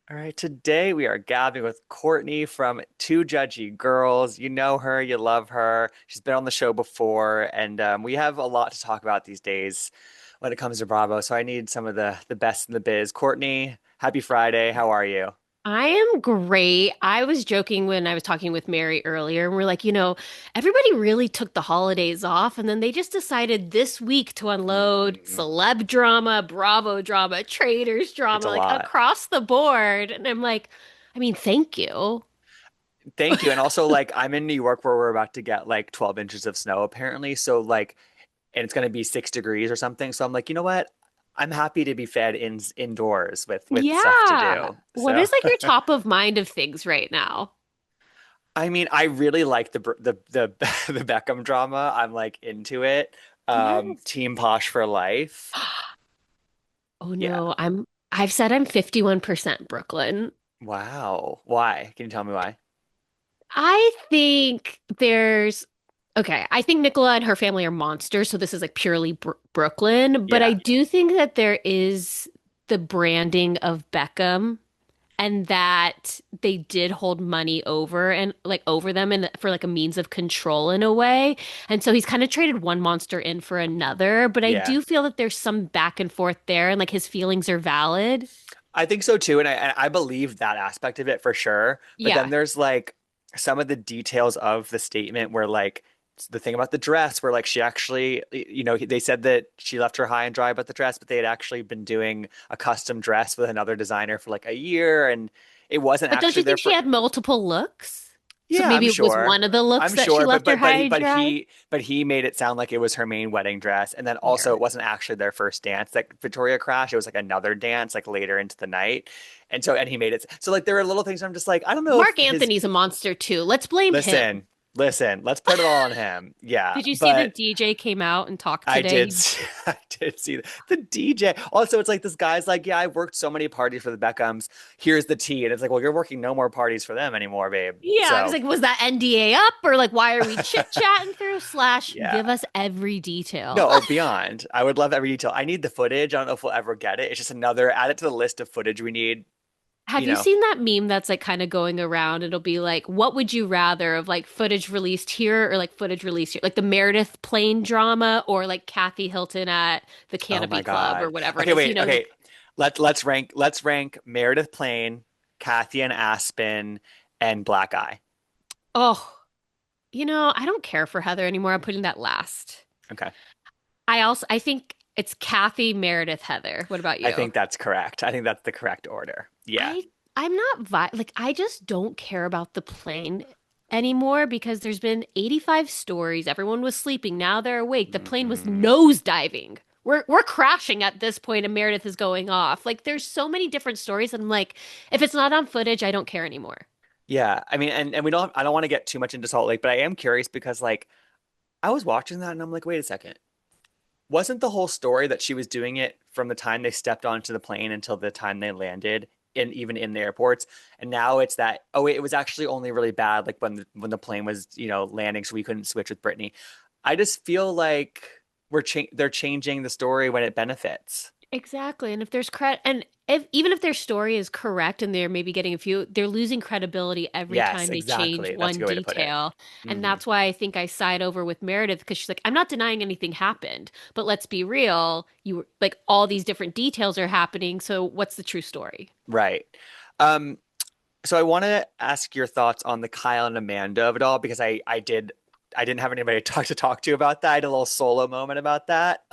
All right, today we are gabbing with Courtney from Two Judgey Girls. You know her, you love her. She's been on the show before, and we have a lot to talk about these days when it comes to Bravo. So I need some of the best in the biz. Courtney, happy Friday. How are you? I am great. I was joking when I was talking with Mary earlier, and we're like, everybody really took the holidays off, and then they just decided this week to unload Mm, celeb drama, Bravo drama, Traitors it's drama, a like lot. across the board. And I'm like, I mean, thank you. Thank you. And also, like, I'm in New York where we're about to get like 12 inches of snow, apparently. So, like, and it's going to be 6 degrees or something. So I'm like, you know what? I'm happy to be fed indoors with stuff to Yeah. do. What So is like your top of mind of things right now? I mean, I really like the the Beckham drama. I'm like into it. Yes. Team Posh for life. Oh Yeah. no, I've said I'm 51% Brooklyn. Wow. Why? Can you tell me why? I think there's okay. I think Nicola and her family are monsters, so this is like purely Brooklyn. But I Yeah. do think that there is the branding of Beckham and that they did hold money over and like over them and for like a means of control in a way. And so he's kind of traded one monster in for another. But I Yeah. do feel that there's some back and forth there and like his feelings are valid. I think so too, and I believe that aspect of it for sure. But then Yeah. there's like some of the details of the statement where like the thing about the dress, where like she actually, they said that she left her high and dry about the dress, but they had actually been doing a custom dress with another designer for like a year, and it wasn't But don't actually you there think she for. had multiple looks? So Yeah, I'm maybe it was sure. one of the looks I'm that she sure, but left her but but high he and but dry. he but he made it sound like it was her main wedding dress, and then also Weird. it wasn't actually their first dance. Like Victoria crashed, it was like another dance like later into the night, and he made it so like there are little things I'm just like I don't know if Mark his Anthony's a monster too. Let's blame him. listen listen let's put it all on him. Yeah, Did you see the but DJ came out and talked I did today? see, I did see the DJ. Also, it's like this guy's like, yeah, I've worked so many parties for the Beckhams. Here's the tea, and it's like, well, you're working no more parties for them anymore, babe. Yeah, I was So like, was that NDA up or like why are we chit-chatting through slash yeah. give us every detail? No, oh, beyond. I would love every detail. I need the footage. I don't know if we'll ever get it. It's just another, add it to the list of footage we need, Have you you know. seen that meme that's like kind of going around? It'll be like, what would you rather of like footage released here or like footage released here? Like the Meredith plane drama or like Kathy Hilton at the Oh Canopy my Club or God. whatever it Okay, is. wait. Okay. Let's rank Meredith Plain, Kathy and Aspen, and Black Eye. Oh, I don't care for Heather anymore. I'm putting that last. Okay. I think it's Kathy, Meredith, Heather. What about I you? think that's correct. I think that's the correct order. Yeah. I'm not like I just don't care about the plane anymore because there's been 85 stories. Everyone was sleeping. Now they're awake. The plane was Mhm. nosediving. We're crashing at this point and Meredith is going off. Like there's so many different stories. And I'm like, if it's not on footage, I don't care anymore. Yeah. I mean, and we don't, I don't want to get too much into Salt Lake, but I am curious because like I was watching that and I'm like, wait a second. Wasn't the whole story that she was doing it from the time they stepped onto the plane until the time they landed, and even in the airports? And now it's that, oh wait, it was actually only really bad like when the plane was, landing, so we couldn't switch with Brittany. I just feel like they're changing the story when it benefits. Exactly. And if there's credit, and if even if their story is correct and they're maybe getting a few, they're losing credibility every Yes, time they change exactly. That's a one good way to put it. detail. And Hmm. that's why I think I side over with Meredith because she's like, I'm not denying anything happened, but let's be real. Like all these different details are happening. So what's the true story? Right. Um, so I want to ask your thoughts on the Kyle and Amanda of it all because I didn't have anybody to talk to about that. I had a little solo moment about that.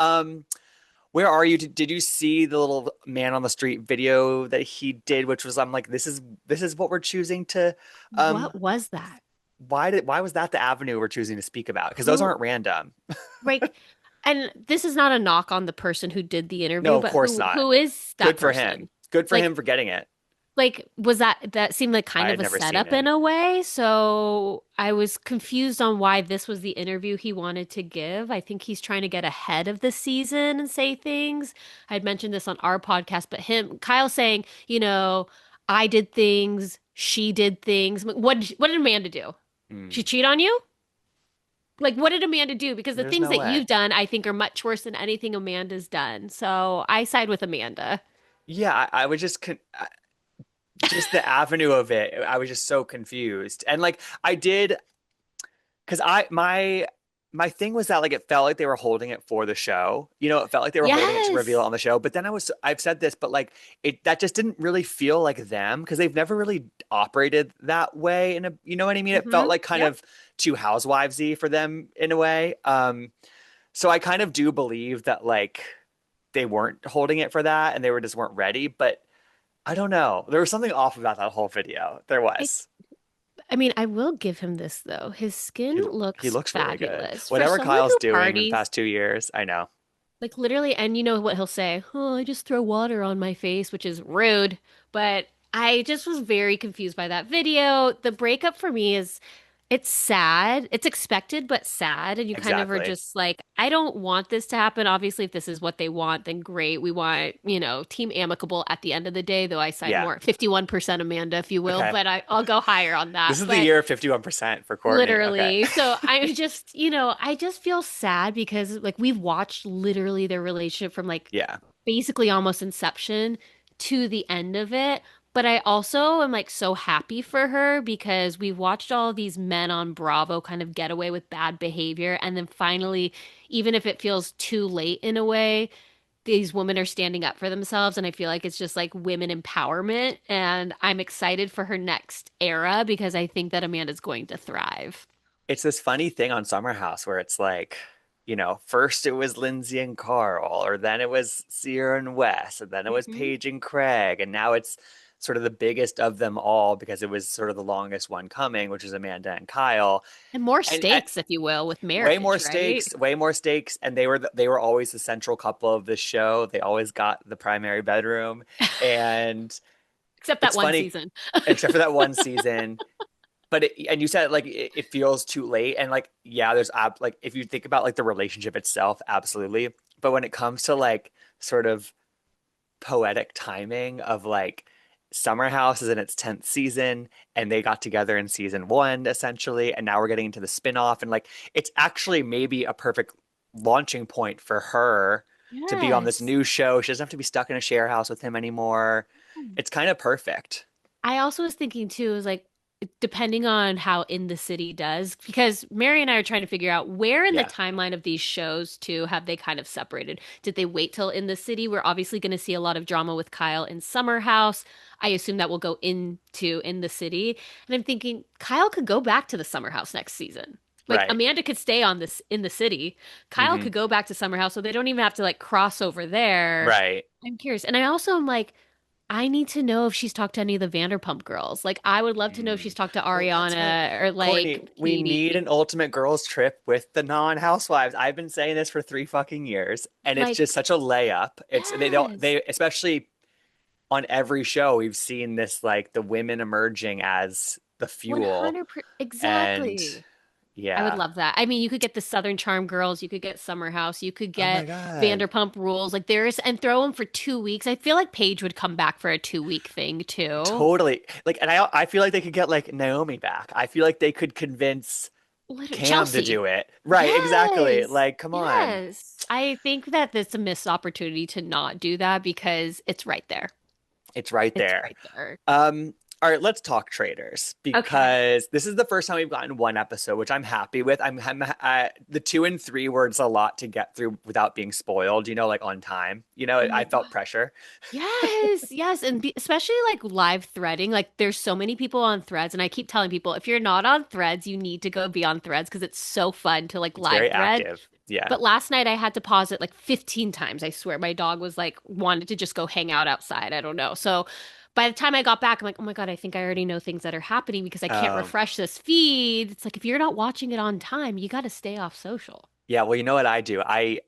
Where are you? Did you see the little man on the street video that he did, which was I'm like, this is what we're choosing to um What was that? why was that the avenue we're choosing to speak about? Because those Who, aren't random. like, and this is not a knock on the person who did the No, interview, of but course who not. is that Good for him. person? Good for Like, him for getting it. was that seemed like I kind had of a never seen setup it. in a way. So I was confused on why this was the interview he wanted to give. I think he's trying to get ahead of the season and say things. I'd mentioned this on our podcast, but Kyle saying, I did things, she did things. What did Amanda do? She Hmm. cheat on you? Like, what did Amanda do? Because the There's things no that way. you've done, I think, are much worse than anything Amanda's done. So I side with Amanda. Yeah, I was just just the avenue of it, I was just so confused. And like I did because my thing was that like it felt like they were holding it for the show. It felt like they were holding it to reveal it Yes. on the show. But then I've said this, but like that just didn't really feel like them because they've never really operated that way you know what I mean? It felt Mm-hmm. like kind Yep. of too housewivesy for them in a way. So I kind of do believe that like they weren't holding it for that and they were just weren't ready. But I don't know. There was something off about that whole video. There I was. I mean, I will give him this though. His He skin he looks looks really good. fabulous for Whatever someone Kyle's who doing in the parties. past 2 years, I know. Like literally, and you know what he'll say? Oh, I just throw water on my face, which is rude. But I just was very confused by that video. The breakup for me is it's sad. It's expected, but sad. And you kind of are Exactly. just like, I don't want this to happen. Obviously, if this is what they want, then great. We want, team amicable at the end of the day, though I side Yeah. more 51% Amanda, if you will, Okay. but I'll go higher on This that. is the But year of 51% for Courtney. Okay. literally. So I just, I just feel sad because like we've watched literally their relationship from like Yeah. basically almost inception to the end of it. But I also am like so happy for her because we've watched all of these men on Bravo kind of get away with bad behavior. And then finally, even if it feels too late in a way, these women are standing up for themselves. And I feel like it's just like women empowerment. And I'm excited for her next era because I think that Amanda's going to thrive. It's this funny thing on Summer House where it's like, first it was Lindsay and Carl, or then it was Sierra and Wes, and then it was Mhm. Paige and Craig, and now it's sort of the biggest of them all because it was sort of the longest one coming, which is Amanda and Kyle. And more And stakes, if you will, with way more marriage, right? stakes, way more stakes, and they were always the central couple of the show. They always got the primary bedroom, and Except that it's one funny, season. except for that one season. But and you said like it feels too late, and like yeah, like if you think about like the relationship itself, absolutely. But when it comes to like sort of poetic timing of like Summer House is in its 10th season and they got together in season one essentially and now we're getting into the spin-off and like it's actually maybe a perfect launching point for her to be on this Yes. new show. She doesn't have to be stuck in a share house with him anymore. It's kind of perfect. I also was thinking too, is like depending on how In the City does, because Mary and I are trying to figure out where in the Yeah. timeline of these shows too have they kind of separated. Did they wait till In the City? We're obviously going to see a lot of drama with Kyle in Summer House. I assume that will go into In the City. And I'm thinking Kyle could go back to the Summer House next season. Like Right. Amanda could stay on this In the City. Kyle Hmm. could go back to Summer House, so they don't even have to like cross over there. Right. I'm curious. And I also am like, I need to know if she's talked to any of the Vanderpump girls. Like, I would love to know if she's Mm. talked to Well, that's what Ariana or Courtney, like we need Katie. an ultimate girls trip with the non-housewives. I've been saying this for 3 fucking years, and it's just Like, such a layup. It's they don't yes, they especially on every show we've seen this like the women emerging as the fuel 100%. and Exactly. I would yeah. love that. I mean, you could get the Southern Charm girls, you could get Summer House, you could Oh my get God. Vanderpump Rules. Like, there's, and throw them for 2 weeks. I feel like Paige would come back for a 2 week thing too. Totally. Like and I feel like they could get like Naomi back. I feel like they could convince Literally, Cam to Chelsea. do it. Right, exactly. Yes. Like come on. Yes. I think that it's a missed opportunity to not do that because it's right there. It's right It's there. right there. All right, let's talk Traitors Okay. because this is the first time we've gotten one episode, which I'm happy with. The 2 and 3 were just a lot to get through without being spoiled, like on time. Oh I my felt God. pressure. Yes, yes. And especially like live threading. Like there's so many people on threads. And I keep telling people, if you're not on threads, you need to go be on threads because it's so fun to like It's live very thread. active. Yeah. But last night I had to pause it like 15 times. I swear my dog was like wanted to just go hang out outside. I don't know. So by the time I got back, I'm like, oh my God, I think I already know things that are happening because I can't Um, refresh this feed. It's like if you're not watching it on time, you got to stay off social. yeah, well, you know what I do? I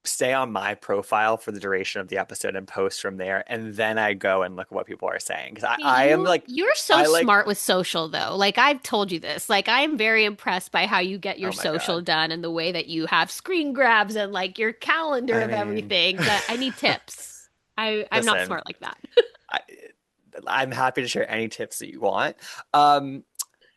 stay on my profile for the duration of the episode and post from there, and then I go and look at what people are saying because See, I am like you're so I like smart with social though. Like I've told you this. Like I'm very impressed by how you get your oh my social God. done and the way that you have screen grabs and like your calendar I of mean, everything. But I need tips. I'm not listen, smart like that. I, I'm happy to share any tips that you want. Um,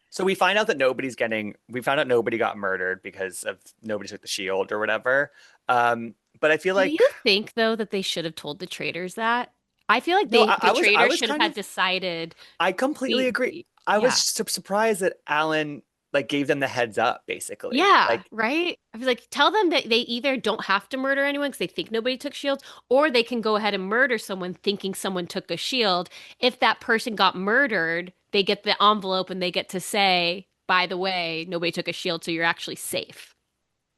So we found out nobody got murdered because of nobody took the shield or whatever. But I feel Do like you think though that they should have told the traders that? I feel like No, the I traders was should have kind had of, decided I completely agree. I was yeah. surprised that Alan like gave them the heads up, basically. Yeah, Like, right? I was like, tell them that they either don't have to murder anyone because they think nobody took shields, or they can go ahead and murder someone thinking someone took a shield. If that person got murdered, they get the envelope and they get to say, by the way, nobody took a shield, so you're actually safe.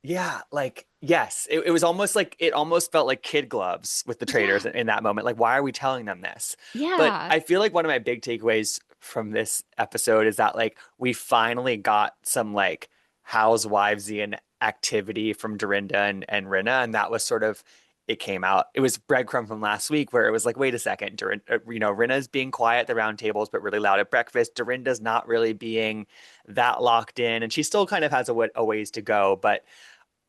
yeah, like yes, it was almost like it almost felt like kid gloves with the traders Yeah. in that moment. Like, why are we telling them this? But Yeah. I feel like one of my big takeaways from this episode is that like we finally got some like housewivesian activity from Dorinda and Rinna, and that was sort of it came out. It was breadcrumb from last week where it was like, wait a second, Rinna's being quiet at the round tables but really loud at breakfast. Dorinda's not really being that locked in, and she still kind of has a ways to go, but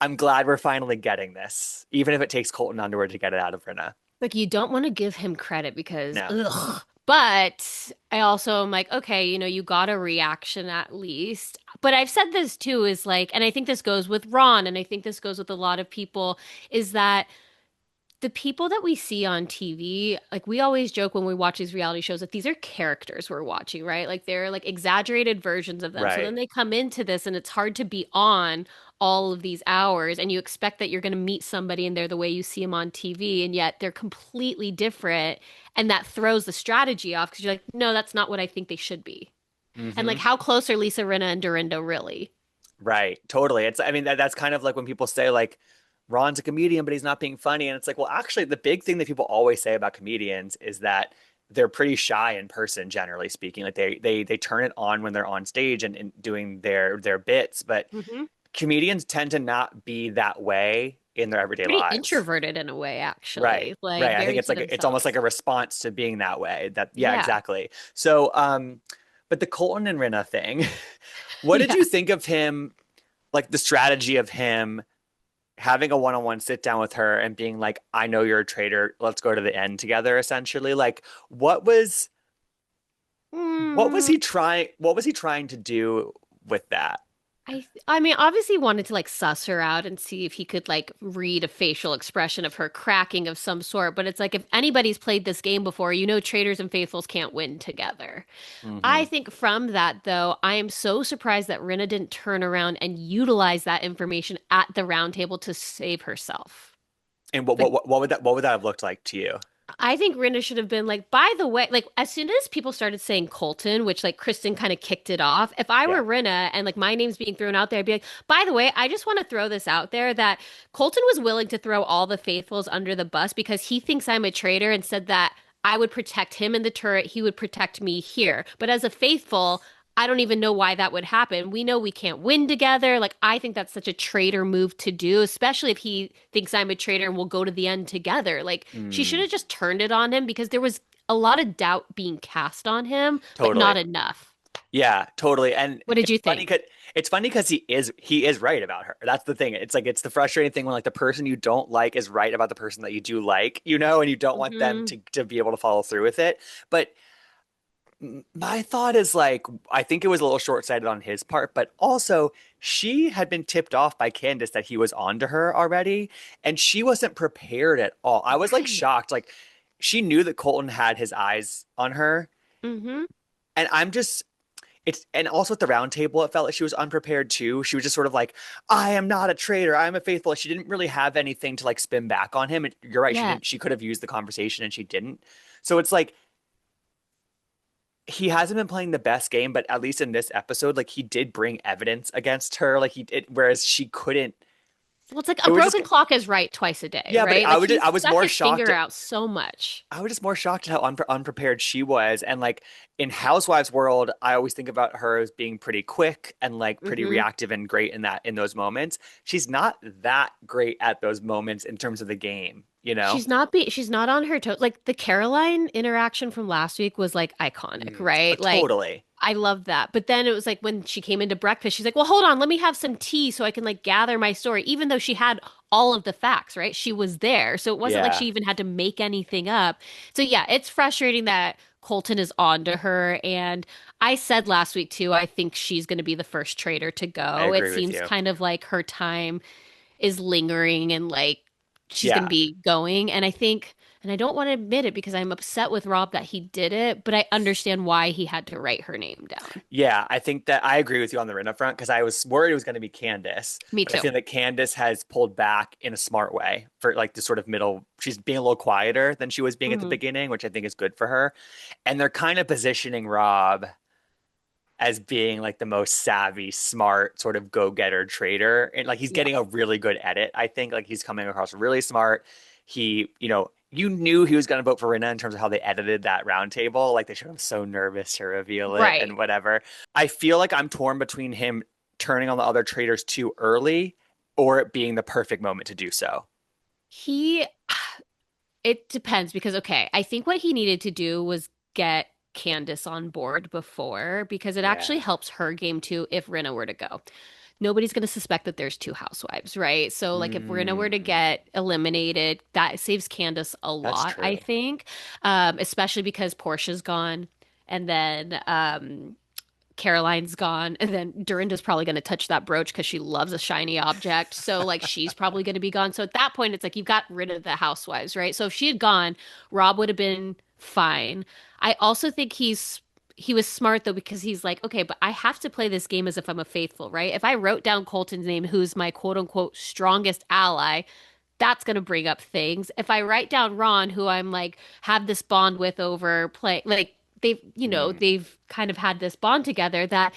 I'm glad we're finally getting this, even if it takes Colton Underwood to get it out of Rinna. Like you don't want to give him credit because No. ugh. But I also am like, okay, you got a reaction at least. But I've said this too, is like, and I think this goes with Ron, and I think this goes with a lot of people, is that the people that we see on TV, like we always joke when we watch these reality shows that these are characters we're watching, right? Like they're like exaggerated versions of them. So then Right. they come into this and it's hard to be on all of these hours and you expect that you're going to meet somebody and they're the way you see them on TV and yet they're completely different and that throws the strategy off because you're like, no, that's not what I think they should be. And like Hmm. how close are Lisa Rinna and Dorinda really? Right. Totally. I mean, that's kind of like when people say, like, Ron's a comedian, but he's not being funny. And it's like, well, actually, the big thing that people always say about comedians is that they're pretty shy in person, generally speaking. Like they turn it on when they're on stage and doing their bits, but Hmm. comedians tend to not be that way in their everyday Pretty lives. introverted in a way, Right. actually, like Right. I think very it's to like it's almost like themselves. a response to being that way. That yeah, Yeah. exactly. So but the Colton and Rinna thing, what did Yeah. you think of him, like the strategy of him having a one-on-one sit down with her and being like, I know you're a traitor, let's go to the end together, essentially? Like Mm, what was he trying to do with that? I mean, obviously he wanted to like suss her out and see if he could like read a facial expression of her cracking of some sort. But it's like if anybody's played this game before, traitors and faithfuls can't win together. I Hmm. think from that though, I am so surprised that Rinna didn't turn around and utilize that information at the round table to save herself. And Like what would that have looked like to you? I think Rinna should have been like, by the way, like as soon as people started saying Colton, which like Kristen kind of kicked it off. If I Yeah. were Rinna and like my name's being thrown out there, I'd be like, by the way, I just want to throw this out there that Colton was willing to throw all the faithfuls under the bus because he thinks I'm a traitor and said that I would protect him in the turret, he would protect me here. But as a faithful, I don't even know why that would happen. We know we can't win together. Like, I think that's such a traitor move to do, especially if he thinks I'm a traitor and we'll go to the end together. Like, she should Mm, have just turned it on him because there was a lot of doubt being cast on him, but not totally. enough. Yeah, totally. And What did you think? it's funny because he is right about her. That's the thing. It's like it's the frustrating thing when like the person you don't like is right about the person that you do like, and you don't want them Hmm. to be able to follow through with it. But my thought is like I think it was a little short-sighted on his part, but also she had been tipped off by Candace that he was onto her already, and she wasn't prepared at all. I was like Right. shocked. Like she knew that Colton had his eyes on her, Hmm. and I'm just it's and also at the round table, it felt like she was unprepared too. She was just sort of like, I am not a traitor. I am a faithful. She didn't really have anything to like spin back on him. And you're right, she Yeah. didn't. She could have used the conversation and she didn't. So it's like he hasn't been playing the best game, but at least in this episode, like he did bring evidence against her. Like he did, whereas she couldn't. Well, it's like It a was just broken clock is right twice a day, yeah, but right? Like he's I was stuck more his shocked finger at out so much. I was just more shocked at how unprepared she was. And like in Housewives world, I always think about her as being pretty quick and like pretty Hmm. reactive and great in those moments. She's not that great at those moments in terms of the game, you know? She's not on her toes. Like the Caroline interaction from last week was like iconic, right? Like Totally. I love that. But then it was like when she came into breakfast, she's like, "Well, hold on, let me have some tea so I can like gather my story." Even though she had all of the facts, right? She was there. So it wasn't like she Yeah, even had to make anything up. So yeah, it's frustrating that Colton is on to her. And I said last week too, I think she's going to be the first traitor to I go. It agree with seems you. kind of like her time is lingering and like she's going to Yeah. be going. And I think And I don't want to admit it because I'm upset with Rob that he did it, but I understand why he had to write her name down. Yeah, I think that I agree with you on the Rinna front because I was worried it was going to be Candace, Me but I too. feel that Candace has pulled back in a smart way for like the sort of middle. She's being a little quieter than she was being at the Hmm. beginning, which I think is good for her. And they're kind of positioning Rob as being like the most savvy, smart, sort of go-getter trader. And like he's Yeah. getting a really good edit, I think. Like he's coming across really smart. You knew he was going to vote for Rinna in terms of how they edited that roundtable. Like they showed him so nervous to reveal it Right. and whatever. I feel like I'm torn between him turning on the other traders too early or it being the perfect moment to do so. He, it depends because, okay, I think what he needed to do was get Candace on board before because it actually Yeah. helps her game too if Rinna were to go. Nobody's going to suspect that there's two housewives, right? So, like, if Rinna were to Mm, get eliminated, that saves Candace a that's lot, I true. think, especially because Portia's gone. And then Caroline's gone, and then Dorinda's probably going to touch that brooch because she loves a shiny object. So, like, she's probably going to be gone. So, at that point, it's like you've got rid of the housewives, right? So, if she had gone, Rob would have been fine. I also think he was smart though because he's like, okay, but I have to play this game as if I'm a faithful, right? If I wrote down Colton's name, who's my quote unquote strongest ally, that's going to bring up things. If I write down Ron, who I'm like have this bond with over play, like Mm. they've kind of had this bond together that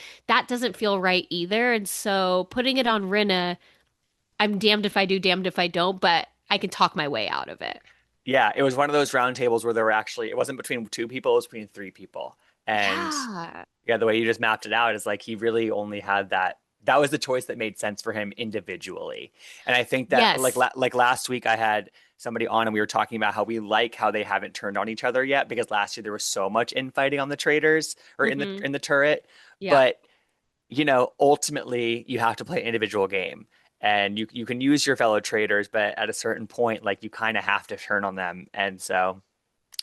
doesn't feel right either. And so putting it on Rinna, I'm damned if I do, damned if I don't, but I can talk my way out of it. Yeah, it was one of those roundtables where there were actually, it wasn't between two people, it was between three people. And Yeah. yeah, the way you just mapped it out is like he really only had that. That was the choice that made sense for him individually. And I think that Yes. like last week I had somebody on and we were talking about how we like how they haven't turned on each other yet because last year there was so much infighting on the traders or Hmm. in the turret. Yeah. But ultimately you have to play an individual game. And you can use your fellow traders, but at a certain point, like you kind of have to turn on them. And so,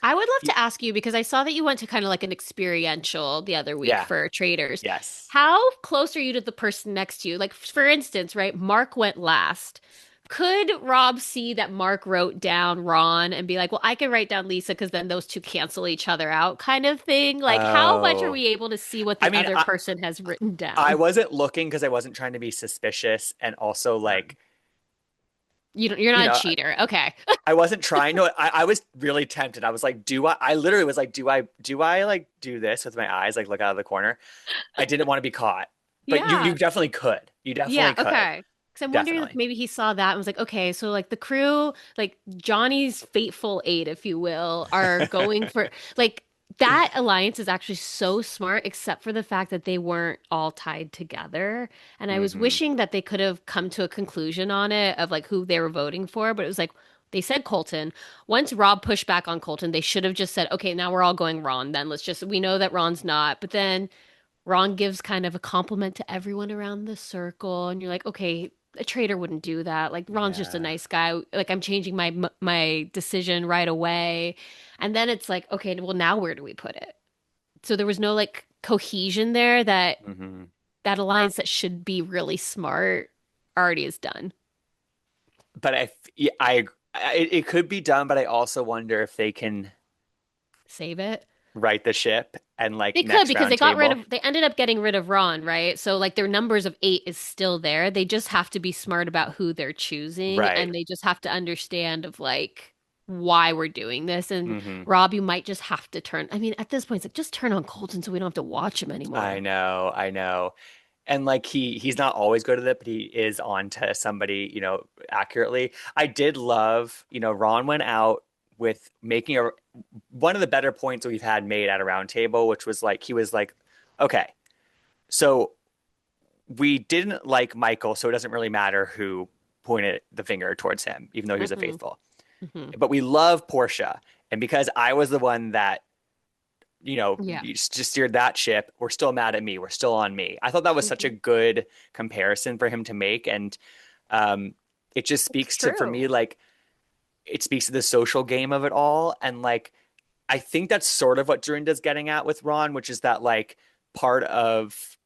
I would love to ask you because I saw that you went to kind of like an experiential the other week yeah, for traders. yes. How close are you to the person next to you? Like, for instance, right? Mark went last. Could Rob see that Mark wrote down Ron and be like, well, I can write down Lisa because then those two cancel each other out, kind of thing? Like, how much are Oh, we able to see what I the mean, other person has written I down? wasn't looking because I wasn't trying to be suspicious, and also like, You're you not a know, cheater. Okay. I wasn't trying to. I was really tempted. I was like, do I? I literally was like, do I like do this with my eyes, like look out of the corner? I didn't want to be caught, but you Yeah. definitely could. You Yeah, definitely could. okay. Because I'm wondering if Definitely. maybe he saw that and was like, okay, so like the crew, like Johnny's fateful eight, if you will, are going for like that alliance is actually so smart, except for the fact that they weren't all tied together. And I was Hmm. wishing that they could have come to a conclusion on it of like who they were voting for, but it was like they said Colton. Once Rob pushed back on Colton, they should have just said, okay, now we're all going Ron. Then we know that Ron's not. But then Ron gives kind of a compliment to everyone around the circle, and you're like, okay, a traitor wouldn't do that. Like Ron's just a Yeah. nice guy. Like I'm changing my decision right away, and then it's like, okay, well now where do we put it? So there was no like cohesion there that Hmm. that alliance that should be really smart already is done. But yeah, it could be done, but I also wonder if they can Save it. right the ship and like They could next because round table. they ended up getting rid of Ron, right? So like their numbers of eight is still there. They just have to be smart about who they're choosing Right. and they just have to understand of like why we're doing this. And Hmm. Rob, you might just have to turn. I mean, at this point, it's like just turn on Colton so we don't have to watch him I anymore. know, I know. And like he's not always good at it, but he is on to somebody, accurately. I did love, Ron went out with making a one of the better points that we've had made at a round table, which was like he was like, okay, so we didn't like Michael, so it doesn't really matter who pointed the finger towards him, even though he was a Hmm. faithful. Hmm. But we love Portia. And because I was the one that Yeah. you just steered that ship. We're still mad at me. We're still on me. I thought that was such a Hmm. good comparison for him to make. And um, it just It's speaks to, for true. me, like, it speaks to the social game of it all. And like, I think that's sort of what Dorinda's getting at with Ron, which is that like part of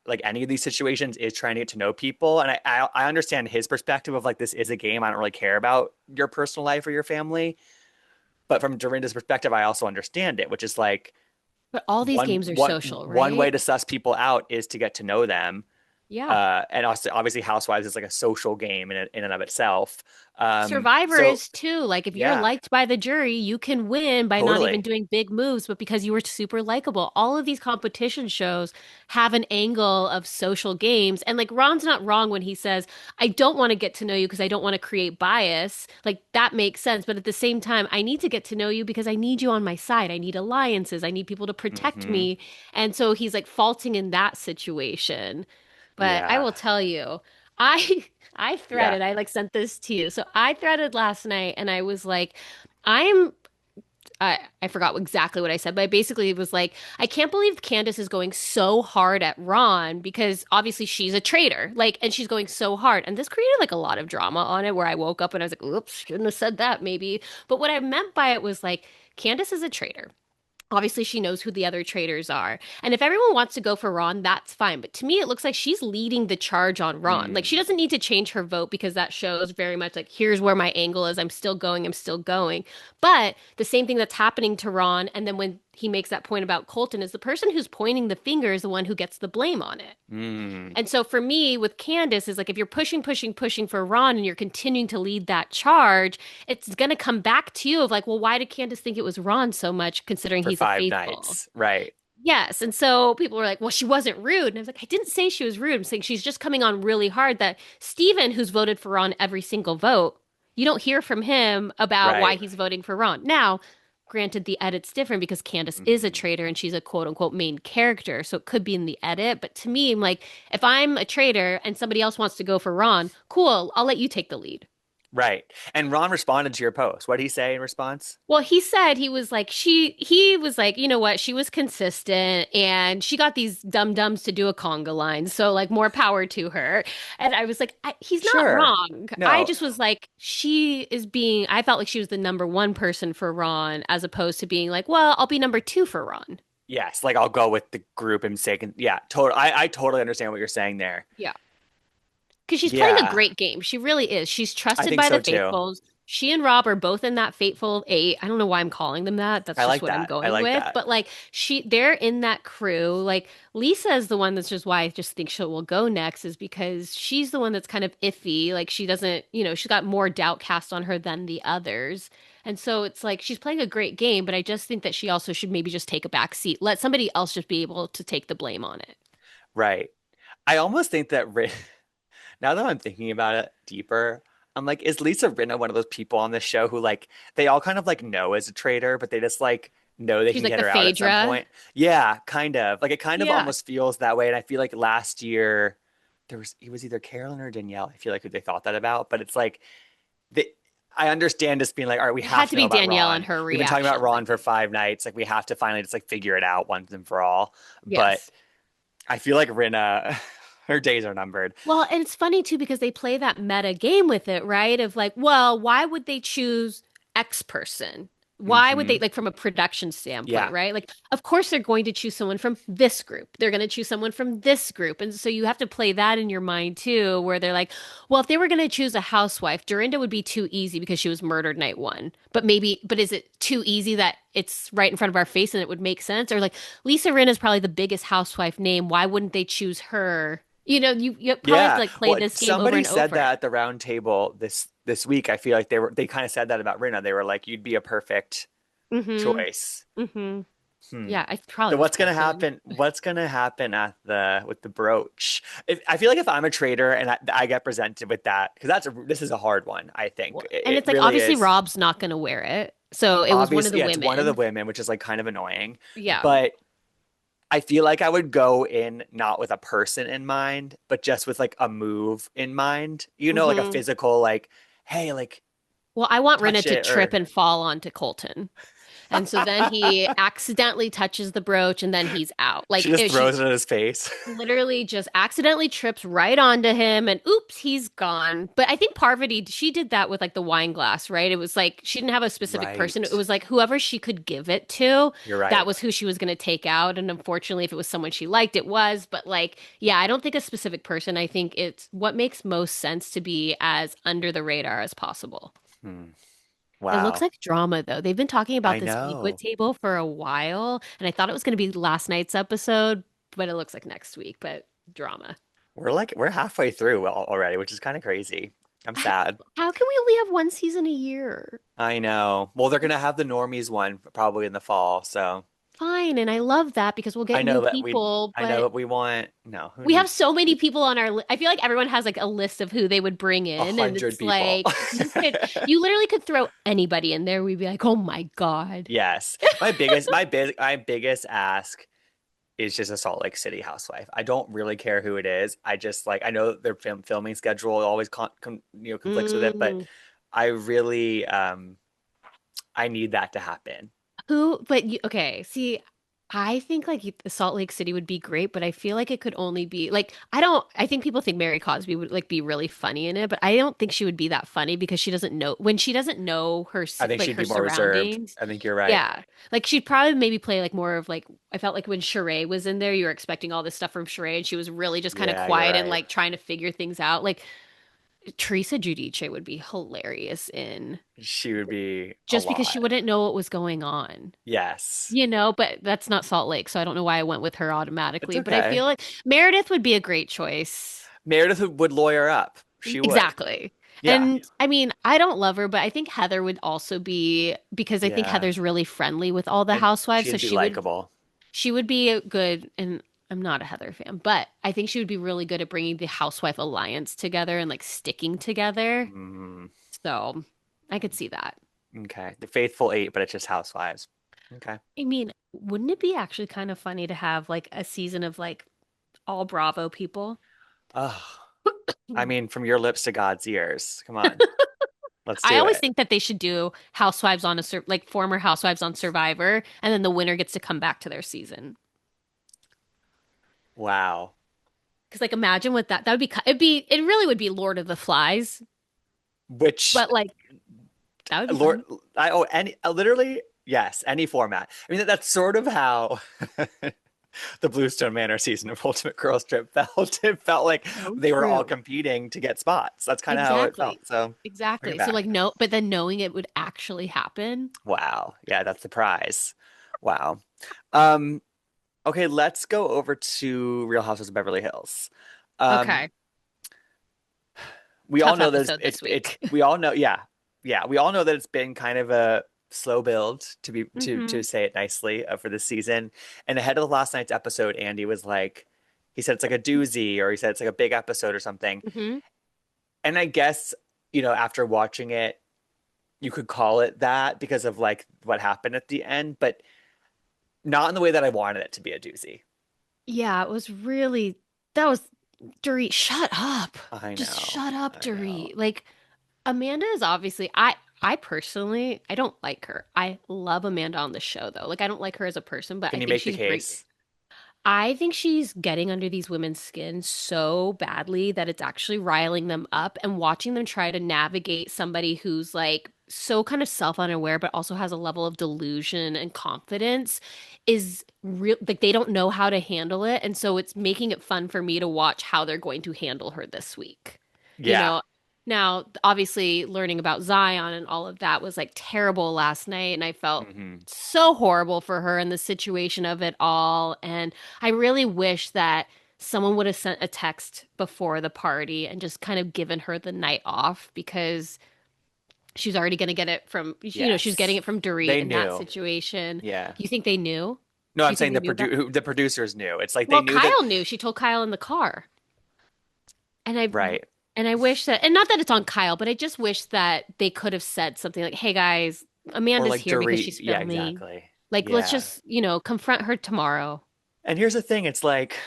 like any of these situations is trying to get to know people. And I understand his perspective of like, this is a game. I don't really care about your personal life or your family. But from Dorinda's perspective, I also understand it, which is like But all these one games are one social, one way right? to suss people out is to get to know them. Yeah. And also, obviously, Housewives is like a social game in and of itself. Survivor So is too. Like if you're yeah, liked by the jury, you can win by not even totally. doing big moves, but because you were super likable. All of these competition shows have an angle of social games. And like Ron's not wrong when he says, I don't want to get to know you because I don't want to create bias. Like that makes sense. But at the same time, I need to get to know you because I need you on my side. I need alliances. I need people to protect Hmm. me. And so he's like faulting in that situation. But I Yeah, will tell you, I I yeah. threaded, I like sent this to you. So I threaded last night and I was like, I'm I forgot exactly what I said, but I basically was like, I can't believe Candace is going so hard at Ron because obviously she's a traitor. Like, and she's going so hard. And this created like a lot of drama on it where I woke up and I was like, oops, shouldn't have said that maybe. But what I meant by it was like, Candace is a traitor. Obviously, she knows who the other traitors are. And if everyone wants to go for Ron, that's fine. But to me, it looks like she's leading the charge on Ron. Like, she Mm. doesn't need to change her vote because that shows very much like, here's where my angle is. I'm still going. I'm still going. But the same thing that's happening to Ron. And then when he makes that point about Colton, is the person who's pointing the finger is the one who gets the blame on it. Mm. And so for me with Candace is like if you're pushing, pushing, pushing for Ron and you're continuing to lead that charge, it's gonna come back to you of like, well, why did Candace think it was Ron so much considering For he's a five faithful? nights, right? Yes. And so people were like, well, she wasn't rude. And I was like, I didn't say she was rude. I'm saying she's just coming on really hard that Steven, who's voted for Ron every single vote, you don't hear from him about why Right. he's voting for Ron. Now, granted, the edit's different because Candace is a Hmm. traitor and she's a quote unquote main character. So it could be in the edit. But to me, I'm like, if I'm a traitor and somebody else wants to go for Ron, cool, I'll let you take the lead. Right. And Ron responded to your post. What did he say in response? Well, he said he was like he was like, you know what, she was consistent and she got these dum-dums to do a conga line. So like more power to her. And I was like, he's not Sure. wrong. I No. just was like, I felt like she was the number one person for Ron as opposed to being like, well, I'll be number two for Ron. Yes. Like I'll go with the group and say, yeah, total. I totally understand what you're saying there. Yeah. Because she's playing a Yeah, great game. She really is. She's I trusted think by the so too. faithfuls. She and Rob are both in that fateful eight. I don't know why I'm calling them that. That's I just like what I'm that. I going like with. that. But like they're in that crew. Like Lisa is the one that's just why I just think she will go next is because she's the one that's kind of iffy. Like she doesn't, she's got more doubt cast on her than the others. And so it's like she's playing a great game, but I just think that she also should maybe just take a back seat. Let somebody else just be able to take the blame on it. Right. I almost think that now that I'm thinking about it deeper, I'm like, is Lisa Rinna one of those people on this show who like they all kind of like know as a traitor, but they just like know they She's can like get the her out at some Phaedra. point? Yeah, kind of. Like it kind of Yeah. almost feels that way. And I feel like last year it was either Carolyn or Danielle. I feel like who they thought that about, but it's like they I understand just being like, all right, we It have had to to know be about Danielle and Ron. her We've been talking about reactions, I Ron for think. 5 nights. Like we have to finally just like figure it out once and for all. But Yes. I feel like Rinna, her days are numbered. Well, and it's funny too because they play that meta game with it, right? Of like, well, why would they choose X person? Why would they, Hmm. like, from a production standpoint, Yeah. right? Like, of course, they're going to choose someone from this group. They're going to choose someone from this group. And so you have to play that in your mind too, where they're like, well, if they were going to choose a housewife, Dorinda would be too easy because she was murdered night one. But is it too easy that it's right in front of our face and it would make sense? Or like, Lisa Rinna is probably the biggest housewife name. Why wouldn't they choose her? You probably have to Yeah. like play Well, this game over somebody and said over. that at the round table this week. I feel like they kind of said that about Rinna. They were like, you'd be a perfect Mm-hmm. choice. Mm-hmm. Hmm. Yeah, I probably So was what's gonna Colton. happen? What's gonna happen at the with the brooch? I feel like if I'm a trader and I get presented with that, because this is a hard one. I think And it it's like really obviously is. Rob's not going to wear it. So it was one of Obviously, the yeah, it's one of the women. women, which is like kind of annoying. Yeah. But I feel like I would go in not with a person in mind, but just with like a move in mind. Like a Hmm. physical, like, hey, like Well, I want Rinna touch to it trip or and fall onto Colton. And so then he accidentally touches the brooch and then he's out. she Like just she throws it in his face. literally just accidentally trips right onto him and oops, he's gone. But I think Parvati, she did that with like the wine glass, right? It was like she didn't have a specific person. It Right. was like whoever she could give it to, You're that right. was who she was going to take out. And unfortunately, if it was someone she liked, it was. But like, yeah, I don't think a specific person. I think it's what makes most sense to be as under the radar as possible. Hmm. It looks Wow. like drama though. They've been talking about I this banquet know. table for a while, and I thought it was going to be last night's episode, but it looks like next week. But drama. We're halfway through already, which is kind of crazy. I'm I, sad. how can we only have one season a year? I know. Well, they're gonna have the normies one probably in the fall, so Fine, and I love that because we'll I get new know that we people, I know but that we want no, who we have needs so many people on our I feel like everyone has like a list of who they would bring a in, and hundred it's people? like you literally could throw anybody in there. We'd be like, "Oh my God." Yes. My biggest ask is just a Salt Lake City housewife. I don't really care who it is. I just like I know that their filming schedule always conflicts with it, but Mm. I really I need that to happen. Who, but you, okay, see, I think like Salt Lake City would be great, but I feel like it could only be like, I think people think Mary Cosby would like be really funny in it, but I don't think she would be that funny because she doesn't know, when she doesn't know her, I think like she'd her be more reserved. surroundings. I think you're right. Yeah. Like she'd probably maybe play like more of like, I felt like when Sheree was in there, you were expecting all this stuff from Sheree and she was really just kind of Yeah, you're quiet and right. like trying to figure things out. Like Teresa Giudice would be hilarious in She would be a just because she lot. wouldn't know what was going on. Yes. You know, but that's not Salt Lake, so I don't know why I went with her It's automatically. But I okay. feel like Meredith would be a great choice. Meredith would lawyer up. She would. Exactly. Yeah. And I mean, I don't love her, but I think Heather would also be because I think Yeah. Heather's really friendly with all the And housewives, so she'd be likable. she would be a good and I'm not a Heather fan, but I think she would be really good at bringing the housewife alliance together and like sticking together. Mm, So, I could see that. okay. The Faithful Eight, but it's just housewives. Okay. I mean, wouldn't it be actually kind of funny to have like a season of like all Bravo people? Oh, I mean, from your lips to God's ears. Come on. Let's I do always it. think that they should do Housewives on a like former Housewives on Survivor, and then the winner gets to come back to their season. Wow. Because like imagine what that would be. It really would be Lord of the Flies, Which but like that would be Lord, fun. I oh any literally yes, any format. I mean that's sort of how the Bluestone Manor season of Ultimate Girls Trip felt. It felt like So they were all true. competing to get spots. That's kind of how it Exactly. felt. So bring it Exactly. So back. like no, but then knowing it would actually happen. Wow. Yeah, that's the prize. Wow. Um, okay, let's go over to Real Houses of Beverly Hills. Um, Okay. we all Tough know that it's, episode it's this it's week. we all know, yeah. Yeah, we all know that it's been kind of a slow build to be to hmm say it nicely for this season. And ahead of last night's episode, Andy was like, he said it's like a doozy, or he said it's like a big episode or something. hmm And I guess, after watching it, you could call it that because of like what happened at the end, but not in the way that I wanted it to be a doozy. Yeah, it was really that was Dorit. Shut up. I Just know. shut up, I know. Dorit. Like Amanda is obviously I personally I don't like her. I love Amanda on the show though. Like I don't like her as a person, but I Can you think make the she's bring case? I think she's getting under these women's skin so badly that it's actually riling them up and watching them try to navigate somebody who's like so kind of self-unaware but also has a level of delusion and confidence is real like they don't know how to handle it and so it's making it fun for me to watch how they're going to handle her this week. You Yeah. know, now obviously learning about Zion and all of that was like terrible last night and I felt Hmm. so horrible for her in the situation of it all and I really wish that someone would have sent a text before the party and just kind of given her the night off because she's already going to get it from, she's getting Yes. it from Dorit They in that knew. situation. Yeah. You think they knew? No, Do I'm you think saying they knew about? the producers knew. It's like they Well, knew that, Kyle knew. She told Kyle in the car. And right. I wish that, and not that it's on Kyle, but I just wish that they could have said something like, "Hey guys, Or Amanda's like here because Dorit. she's Yeah, filming. exactly. Like, let's Yeah. just, confront her tomorrow." And here's the thing, it's like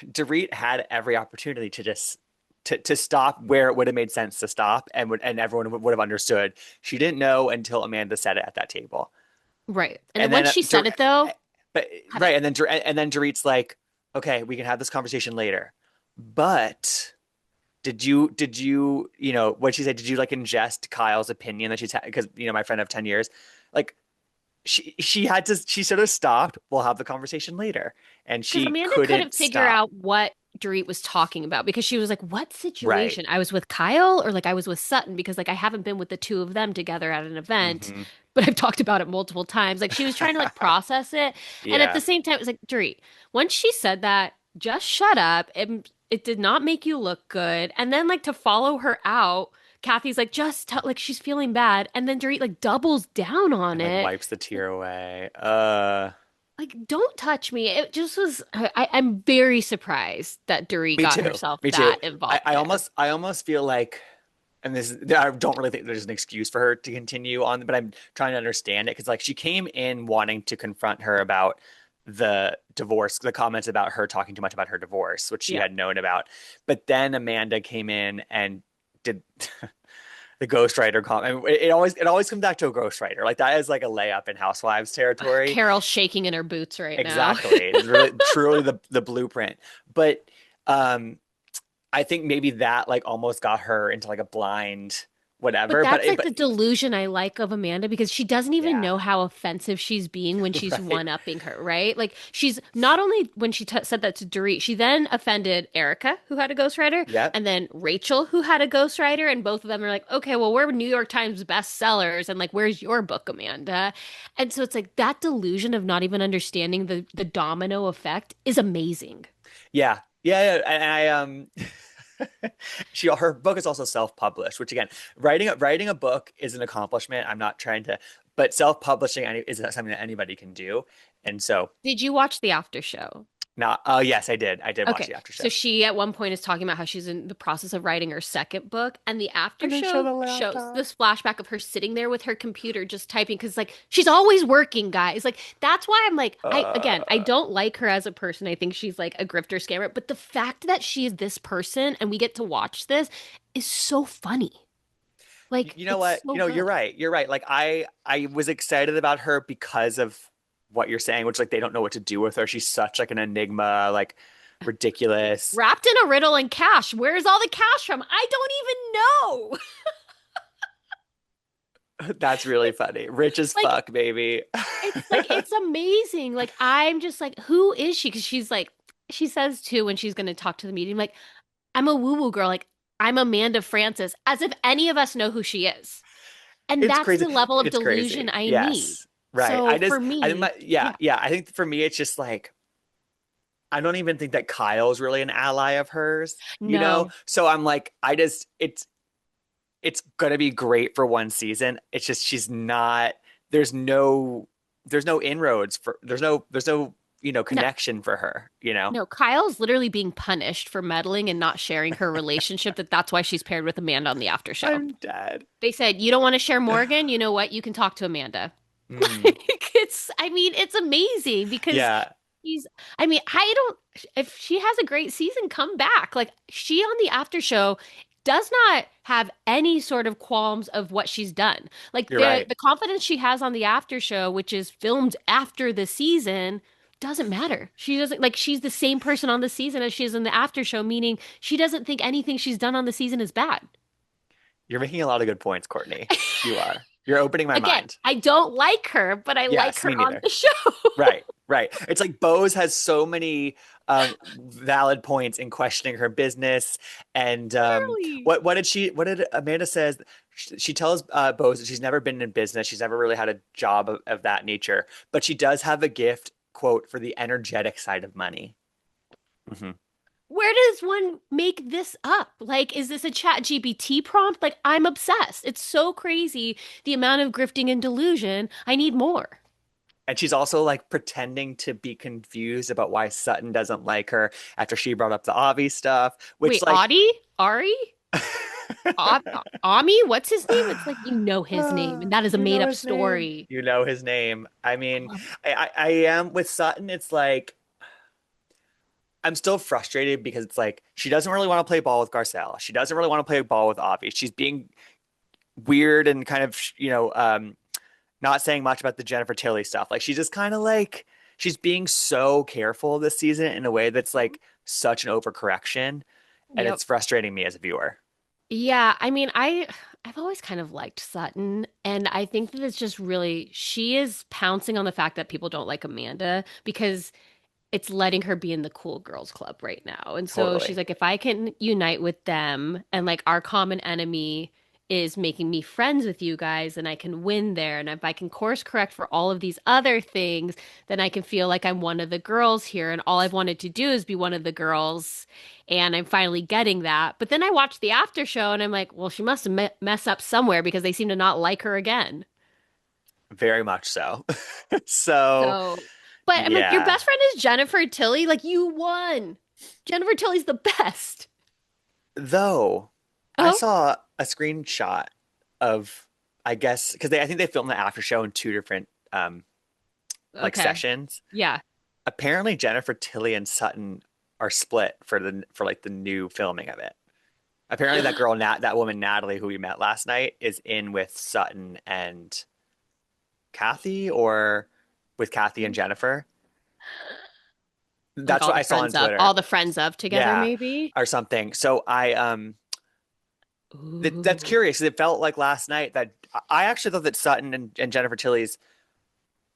Dorit had every opportunity to just to stop where it would have made sense to stop and everyone would have understood. She didn't know until Amanda said it at that table. Right. And then And then once she said it though, but cut right, it. and then Dorit's like, "Okay, we can have this conversation later." But what she said, did you like ingest Kyle's opinion that she's had because my friend of 10 years, like she sort of stopped, we'll have the conversation later, and Because she Amanda couldn't couldn't figure stop. out what Dorit was talking about because she was like, "What Right. situation? I was with Kyle or like I was with Sutton because like I haven't been with the two of them together at an event, Hmm. but I've talked about it multiple times." Like she was trying to like process it, and at the Yeah. same time, it was like, Dorit, once she said that, just shut up. It did not make you look good, and then like to follow her out. Kathy's like, just tell, like she's feeling bad, and then Dorit like doubles down on And like it. wipes the tear away. Like, don't touch me. It just was. I'm very surprised that Dorit Me got too. herself Me too. that involved there. I almost feel like, and I don't really think there's an excuse for her to continue on, but I'm trying to understand it because like she came in wanting to confront her about the divorce, the comments about her talking too much about her divorce, which she Yeah. had known about. But then Amanda came in and did the ghostwriter comment. It always comes back to a ghostwriter. Like that is like a layup in Housewives territory. Carol's shaking in her boots right now. Exactly. It's really truly the blueprint. But um I think maybe that like almost got her into like a blind But whatever. that's like But the delusion I like of Amanda because she doesn't even yeah, know how offensive she's being when she's right. one-upping her, right? Like she's not only when she t said that to Dorit, she then offended Erica, who had a ghostwriter, Yep. and then Rachel, who had a ghostwriter, and both of them are like, okay, well, we're New York Times bestsellers, and like, where's your book, Amanda? And so it's like that delusion of not even understanding the domino effect is amazing. Yeah. Yeah, yeah. And her book is also self-published, which again, writing a book is an accomplishment. I'm not trying to, but self-publishing is something that anybody can do. And so Did you watch the after show? now, oh yes, I did. I did watch Okay, the after show. so she at one point is talking about how she's in the process of writing her second book, and the after And they show show the shows laptop. this flashback of her sitting there with her computer just typing because like she's always working, guys. Like that's why I'm like, I Uh, don't like her as a person. I think she's like a grifter scammer, but the fact that she is this person and we get to watch this is so funny. Like you know it's what? so good. You're right. You're right. Like I was excited about her because of what you're saying, which like they don't know what to do with her. She's such like an enigma, like ridiculous. Wrapped in a riddle and cash. Where's all the cash from? I don't even know. That's really funny. Rich as Like fuck, baby. it's like it's amazing. Like I'm just like, who is she? Because she's like, she says too when she's going to talk to the meeting, like, I'm a woo woo girl. Like I'm Amanda Francis, as if any of us know who she is. And It's that's crazy. the level of It's delusion crazy. I need. Yes. Right. So for me, Yeah, yeah, yeah. I think for me, it's just like, I don't even think that Kyle's really an ally of hers, you know? no, So I'm like, it's gonna be great for one season. It's just she's not. There's no there's no inroads for there's no no, connection for her. You know. no. Kyle's literally being punished for meddling and not sharing her relationship. That's why she's paired with Amanda on the after show. I'm dead. They said, you don't want to share Morgan? You know what? You can talk to Amanda. Mm, Like I mean, it's amazing because yeah, she's, I mean, I don't, if she has a great season, come back. Like she on the after show does not have any sort of qualms of what she's done. Like you're right. the confidence she has on the after show, which is filmed after the season, doesn't matter. She doesn't like she's the same person on the season as she is in the after show, meaning she doesn't think anything she's done on the season is bad. You're making a lot of good points, Courtney. You are. You're opening my Again, mind. I don't like her, but I like Yes, her me on neither. the show. Right, right. It's like Bose has so many valid points in questioning her business. And Clearly. what did Amanda says? She tells Bose that she's never been in business. She's never really had a job of that nature, but she does have a gift, quote, for the energetic side of money. Hmm. Where does one make this up? Like, is this a chat GPT prompt? Like, I'm obsessed. It's so crazy the amount of grifting and delusion. I need more. And she's also like pretending to be confused about why Sutton doesn't like her after she brought up the Avi stuff, which Wait, like Audie? Ari? Ami? What's his name? It's like you know his name, and that is a you made know up his name. story. You know his name. I I mean, love I am with Sutton. It's like I'm still frustrated because it's like she doesn't really want to play ball with Garcelle. She doesn't really want to play ball with Avi. She's being weird and kind of not saying much about the Jennifer Tilly stuff. Like she's just kind of like she's being so careful this season in a way that's like such an overcorrection, and Yep. it's frustrating me as a viewer. Yeah, I mean, I've always kind of liked Sutton, and I think that it's just really she is pouncing on the fact that people don't like Amanda because it's letting her be in the cool girls club right now. And so she's Totally. like, if I can unite with them and like our common enemy is making me friends with you guys and I can win there. And if I can course correct for all of these other things, then I can feel like I'm one of the girls here. And all I've wanted to do is be one of the girls. And I'm finally getting that. But then I watched the after show and I'm like, well, she must have mess up somewhere because they seem to not like her again. Very much so. So, So, but I'm like, your yeah. best friend is Jennifer Tilly. Like, you won. Jennifer Tilly's the best. Though I Oh, saw a screenshot of, I guess, because I think they filmed the after show in two different like okay. sessions. Yeah. Apparently, Jennifer Tilly and Sutton are split for like the new filming of it. Apparently, that woman Natalie, who we met last night, is in with Sutton and Kathy, or with Kathy and Jennifer. Like That's all what the I saw on friends of, Twitter. all the friends of together, Yeah, maybe. or something. So that's Ooh. curious. It felt like last night that I actually thought that Sutton and Jennifer Tilly's,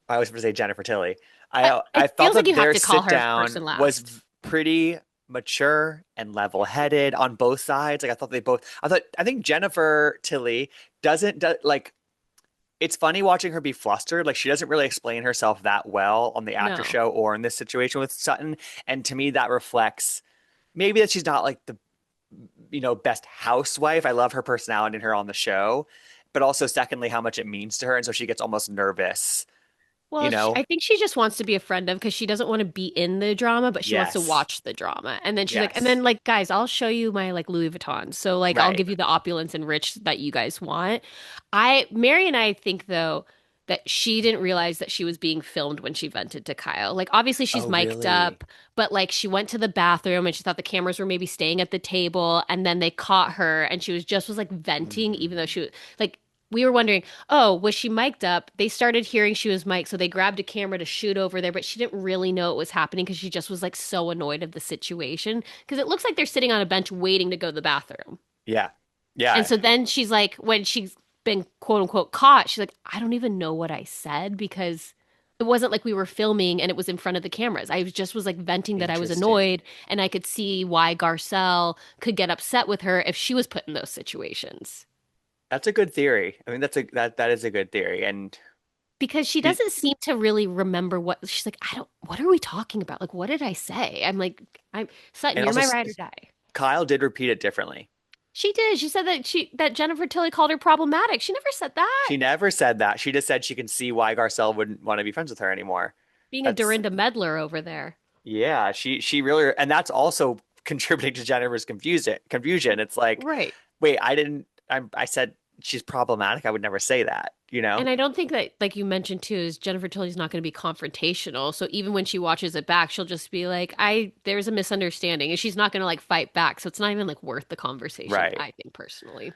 I always want to say Jennifer Tilly. I It felt feels like that you have their to call sit her down first and was last. pretty mature and level headed on both sides. Like I thought they both. I think Jennifer Tilly doesn't do, like. It's funny watching her be flustered. Like she doesn't really explain herself that well on the after No. show or in this situation with Sutton. And to me, that reflects maybe that she's not like the best housewife. I love her personality and her on the show, but also secondly, how much it means to her. And so she gets almost nervous, you Well, know? I think she just wants to be a friend of because she doesn't want to be in the drama, but she wants to Yes. watch the drama. And then she's like, and then Yes. like, guys, I'll show you my like Louis Vuitton. So like, I'll Right. give you the opulence and rich that you guys want. Mary and I think though that she didn't realize that she was being filmed when she vented to Kyle. Like, obviously she's Oh, mic'd really? up, but like she went to the bathroom and she thought the cameras were maybe staying at the table, and then they caught her and she was like venting, even though Mm, she was like. We were wondering, oh, was she mic'd up? They started hearing she was mic'd, so they grabbed a camera to shoot over there, but she didn't really know it was happening because she just was like so annoyed of the situation. Because it looks like they're sitting on a bench waiting to go to the bathroom. yeah. And Yeah. so then she's like, when she's been quote unquote caught, she's like, I don't even know what I said because it wasn't like we were filming and it was in front of the cameras. I just was like venting that I was Interesting. annoyed and I could see why Garcelle could get upset with her if she was put in those situations. That's a good theory. I mean, that is a good theory. And Because she she, doesn't seem to really remember what she's like, I don't, what are we talking about? Like, what did I say? I'm like, I'm Sutton, and you're also my ride or die. Kyle did repeat it differently. She did. She said that Jennifer Tilly called her problematic. She never said that. She never said that. She just said she can see why Garcelle wouldn't want to be friends with her anymore. Being a That's Dorinda meddler over there. Yeah, she really, and that's also contributing to Jennifer's confusion. It's like, Right. wait, I said she's problematic. I would never say that, you know? And I don't think that, like you mentioned too, is Jennifer Tilly's not going to be confrontational. So even when she watches it back, she'll just be like, there's a misunderstanding. And she's not going to like fight back. So it's not even like worth the conversation, Right. I think personally.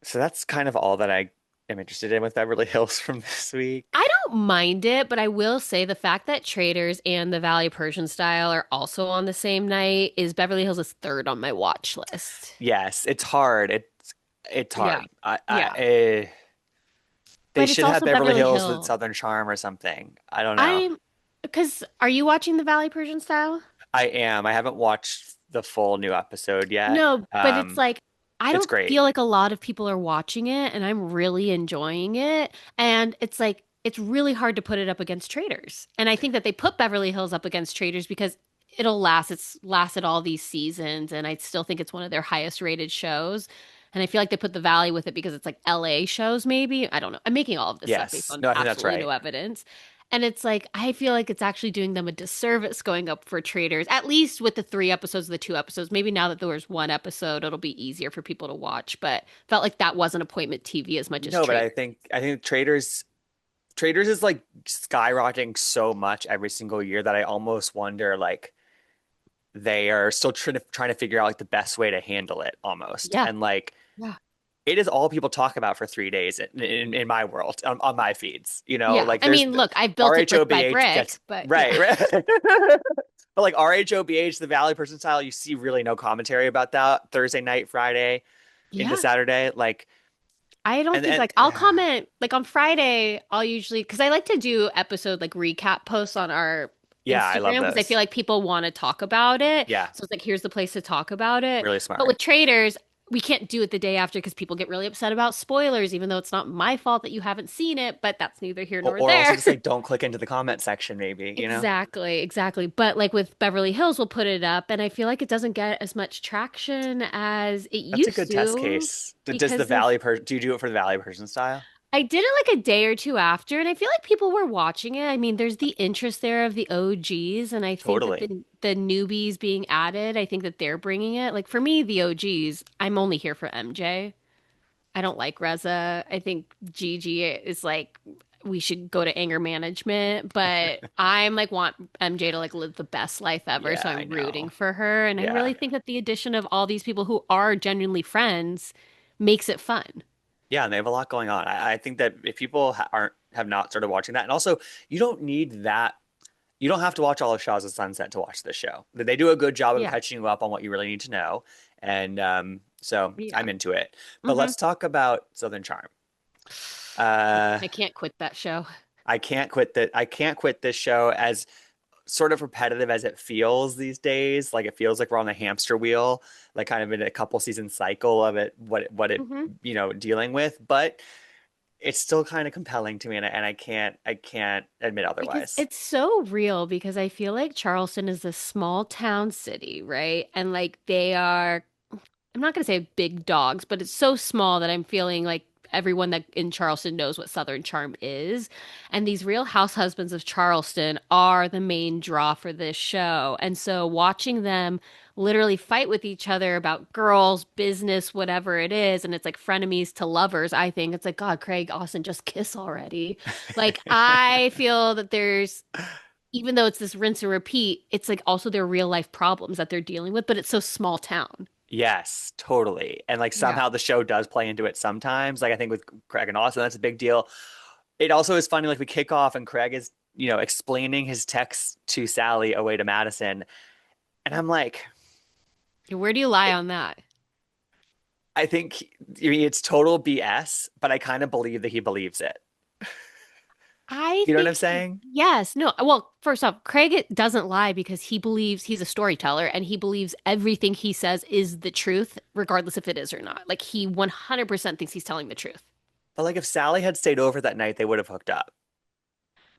So that's kind of all that I am interested in with Beverly Hills from this week. I don't mind it, but I will say the fact that Traitors and the Valley Persian style are also on the same night is Beverly Hills is third on my watch list. Yes, it's hard. It's Yeah. hard. Yeah. They But it's should have also Beverly Beverly Hills with Hills. Southern Charm or something. I don't know. I'm because are you watching the Valley Persian style? I am. I haven't watched the full new episode yet. No, but it's like I It's don't great. feel like a lot of people are watching it and I'm really enjoying it. And it's like it's really hard to put it up against Traitors. And I think that they put Beverly Hills up against Traitors because it'll last. It's lasted all these seasons and I still think it's one of their highest rated shows. And I feel like they put the Valley with it because it's like LA shows, maybe. I don't know. I'm making all of this up based Yes. on No, I think that's absolutely no right. evidence. And it's like, I feel like it's actually doing them a disservice going up for Traitors, at least with the 3 episodes, the 2 episodes. Maybe now that there was one episode, it'll be easier for people to watch. But felt like that wasn't appointment TV as much as No, but Traitors. I think Traders is like skyrocketing so much every single year that I almost wonder like they are still trying to figure out like the best way to handle it almost. Yeah. And like Yeah. it is all people talk about for 3 days in my world on my feeds. Yeah. Like I there's mean, look, I've built it brick by RHOBH brick, gets but yeah. right, right. But like RHOBH, the Valley Person style, you see really no commentary about that Thursday night, Friday into Yeah. Saturday. Like I don't think and like I'll comment like on Friday, I'll usually because I like to do episode like recap posts on our Yeah, I love Instagram because I feel those. like people want to talk about it. Yeah, So it's like, here's the place to talk about it. really But smart. with Traitors, we can't do it the day after because people get really upset about spoilers, even though it's not my fault that you haven't seen it, but that's neither here nor Or also there. just like don't click into the comment section, maybe, you know? Exactly, exactly. But like with Beverly Hills, we'll put it up, and I feel like it doesn't get as much traction as it That's a used good test to case. Does the because of Valley do you do it for the Valley person style? I did it like a day or two after, and I feel like people were watching it. I mean, there's the interest there of the OGs, and I think that Totally. the newbies being added, I think that they're bringing it. Like for me, the OGs, I'm only here for MJ. I don't like Reza. I think Gigi is like we should go to anger management, but I'm like want MJ to like live the best life ever, Yeah, so I I'm rooting know. for her, and I Yeah. really think that the addition of all these people who are genuinely friends makes it fun. Yeah, and they have a lot going on. I think that if people aren't have not started watching that, and also you don't need that. You don't have to watch all of Shaw's of Sunset to watch this show. They do a good job of Yeah. catching you up on what you really need to know, and so Yeah. I'm into it. But Hmm. let's talk about Southern Charm. Uh, I can't quit that show. I can't quit that. I can't quit this show as sort of repetitive as it feels these days. Like it feels like we're on the hamster wheel, like kind of in a couple season cycle of it, what it Hmm. dealing with. But it's still kind of compelling to me, and I can't admit Because otherwise. it's so real because I feel like Charleston is a small town city, right? And like they are, I'm not going to say big dogs, but it's so small that I'm feeling like everyone that in Charleston knows what Southern Charm is. And these Real House Husbands of Charleston are the main draw for this show. And so watching them literally fight with each other about girls, business, whatever it is, and it's like frenemies to lovers, I think it's like, God, Craig, Austin, just kiss already. Like, I feel that there's even though it's this rinse and repeat, it's like also their real life problems that they're dealing with, but it's so small town. Yes, totally. And like Yeah. somehow the show does play into it sometimes. Like I think with Craig and Austin, that's a big deal. It also is funny, like we kick off and Craig is, explaining his text to Sally away to Madison. And I'm like, Where do you lie on that? I think, I mean, it's total BS, but I kind of believe that he believes it. I You know what I'm think saying? yes. No. Well, first off, Craig doesn't lie because he believes he's a storyteller and he believes everything he says is the truth, regardless if it is or not. Like he 100% thinks he's telling the truth. But like if Sally had stayed over that night, they would have hooked up.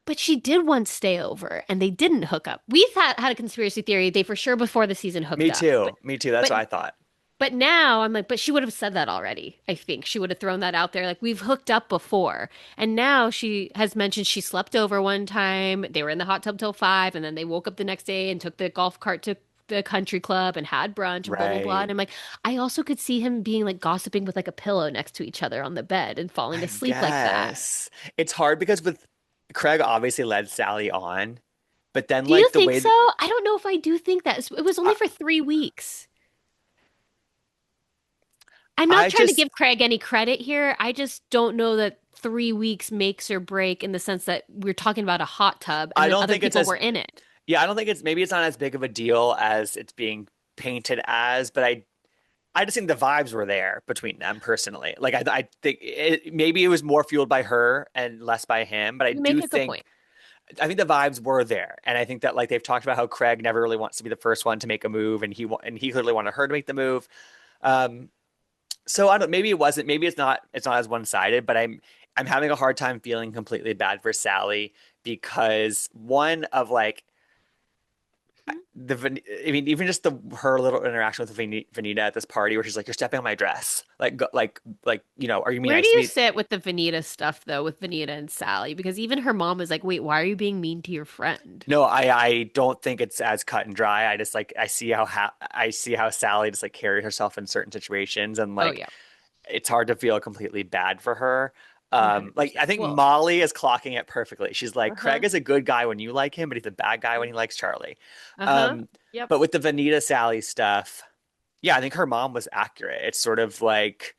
But she did once stay over and they didn't hook up. We thought had a conspiracy theory they for sure before the season hooked Me up. too. Me too. That's But what I thought. But now I'm like, but she would have said that already. I think she would have thrown that out there. Like, we've hooked up before. And now she has mentioned she slept over one time. They were in the hot tub till 5, and then they woke up the next day and took the golf cart to the country club and had brunch and blah, blah, blah. Right. And I'm like, I also could see him being like gossiping with like a pillow next to each other on the bed and falling I asleep like that. guess. It's hard because with Craig obviously led Sally on, but then Do you like the think way so? that, I don't know if I do think that. It was only I, for 3 weeks. I'm not I trying to just give Craig any credit here. I just don't know that 3 weeks makes or break in the sense that we're talking about a hot tub I and then don't other think it's people as were in it. yeah, I don't think it's maybe it's not as big of a deal as it's being painted as, but I just think the vibes were there between them personally. Like I think maybe it was more fueled by her and less by him, but You make a good point. I think the vibes were there, and I think that like they've talked about how Craig never really wants to be the first one to make a move, and he clearly wanted her to make the move. Um, so I don't. Maybe it wasn't. Maybe it's not. It's not as one sided. But I'm having a hard time feeling completely bad for Sally because one of like Mhm. I mean, even just the her little interaction with Vanita at this party, where she's like, "You're stepping on my dress," like, are you being Where do nice to you me? sit with the Vanita stuff though, with Vanita and Sally? Because even her mom was like, wait, why are you being mean to your friend? No, I don't think it's as cut and dry. I just like I see how Sally just like carries herself in certain situations, and Oh, like yeah, it's hard to feel completely bad for her. Like I 100%. think Well, Molly is clocking it perfectly. She's like, uh-huh. Craig is a good guy when you like him, but he's a bad guy when he likes Charlie. Uh-huh. Um, Yep. but with the Vanita Sally stuff, yeah, I think her mom was accurate. It's sort of like,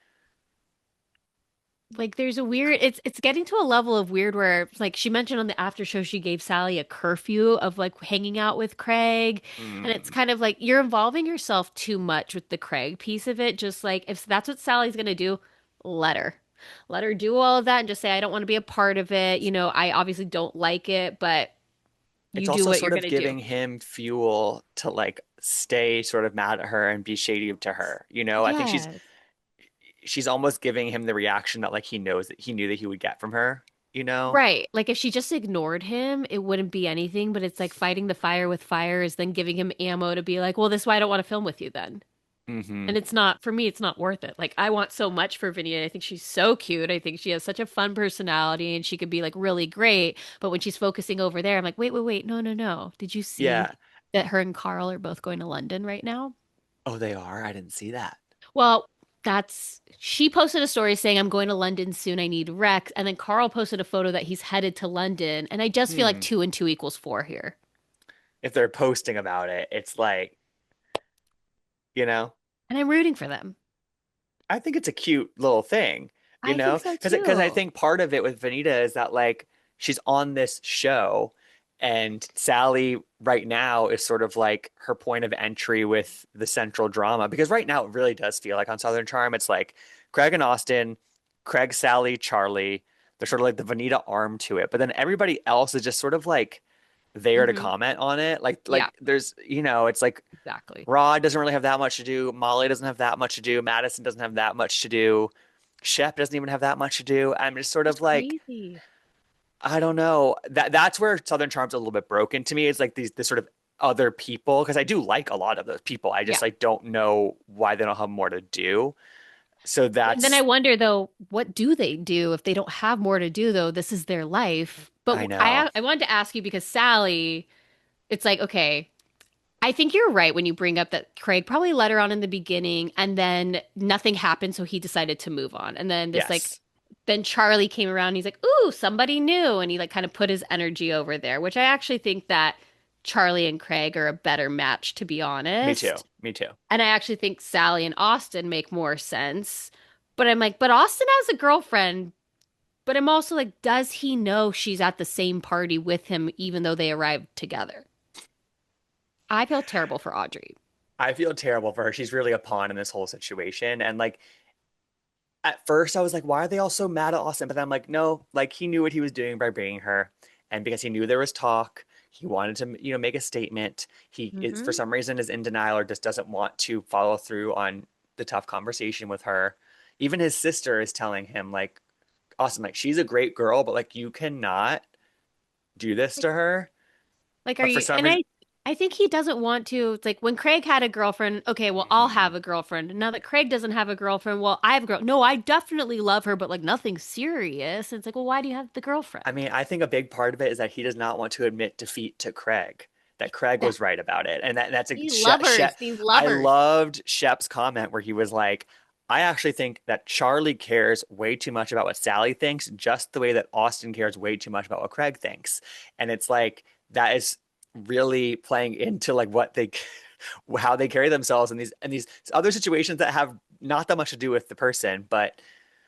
Like there's a weird it's getting to a level of weird where like she mentioned on the after show she gave Sally a curfew of like hanging out with Craig, and it's hmm, kind of like you're involving yourself too much with the Craig piece of it. Just like if that's what Sally's gonna do, let her. Let her do all of that and just say I don't want to be a part of it. You know, I obviously don't like it, but It's You do also what you're sort of gonna do. giving him fuel to like stay sort of mad at her and be shady to her. I think Yes. she's almost giving him the reaction that like he knew that he would get from her, you know? Right. Like if she just ignored him, it wouldn't be anything, but it's like fighting the fire with fire is then giving him ammo to be like, well, this is why I don't want to film with you then. Hmm. And it's not, for me, it's not worth it. Like I want so much for Vinny. I think she's so cute. I think she has such a fun personality and she could be like really great. But when she's focusing over there, I'm like, wait, wait, wait. No, no, no. Did you see Yeah. that her and Carl are both going to London right now? Oh, they are? I didn't see that. Well, she posted a story saying, I'm going to London soon. I need Rex. And then Carl posted a photo that he's headed to London. And I just feel like Hmm. 2 and 2 equals 4 here. If they're posting about it, it's like, you know, And I'm rooting for them. I think it's a cute little thing, I think so because I too. think part of it with Vanita is that like she's on this show, and Sally right now is sort of like her point of entry with the central drama. Because right now it really does feel like on Southern Charm, it's like Craig and Austen, Craig, Sally, Charlie. They're sort of like the Vanita arm to it, but then everybody else is just sort of like there to Hmm. comment on it. Yeah, There's it's like exactly. Rod doesn't really have that much to do. Molly doesn't have that much to do. Madison doesn't have that much to do. Shep doesn't even have that much to do. I'm just sort Just of like, crazy. I don't know. That's where Southern Charm's a little bit broken to me. It's like these this sort of other people, because I do like a lot of those people. I Yeah. just like don't know why they don't have more to do. So And then I that's wonder though, what do they do if they don't have more to do though? This is their life. But I know. I wanted to ask you because Sally, it's like, okay, I think you're right when you bring up that Craig probably let her on in the beginning and then nothing happened, so he decided to move on. And then Yes. then Charlie came around and he's like, ooh, somebody new. And he like kind of put his energy over there, which I actually think that Charlie and Craig are a better match, to be Me too. honest. Me too. And I actually think Sally and Austen make more sense. But I'm like, but Austen has a girlfriend. But I'm also like, does he know she's at the same party with him, even though they arrived together? I feel terrible for Audrey. I feel terrible for her. She's really a pawn in this whole situation. And like at first I was like, why are they all so mad at Austin? But then I'm like, no, like he knew what he was doing by bringing her. And because he knew there was talk, he wanted to, make a statement. He is, for Hmm. some reason, is in denial or just doesn't want to follow through on the tough conversation with her. Even his sister is telling him, like, Austin, like, she's a great girl, but like, you cannot do this to her. Like, are But for you? some And reason, I think he doesn't want to. It's like when Craig had a girlfriend. Okay, well, I'll have Mhm. a girlfriend. Now that Craig doesn't have a girlfriend, well, I have a girl. No, I definitely love her, but like nothing serious. And it's like, well, why do you have the I girlfriend? mean, I think a big part of it is that he does not want to admit defeat to Craig. That Craig That was right about it, and that's a these lovers, these I lovers. loved Shep's comment where he was like, "I actually think that Charlie cares way too much about what Sally thinks, just the way that Austin cares way too much about what Craig thinks." And it's like that is really playing into like what they, how they carry themselves in these other situations that have not that much to do with the person, but.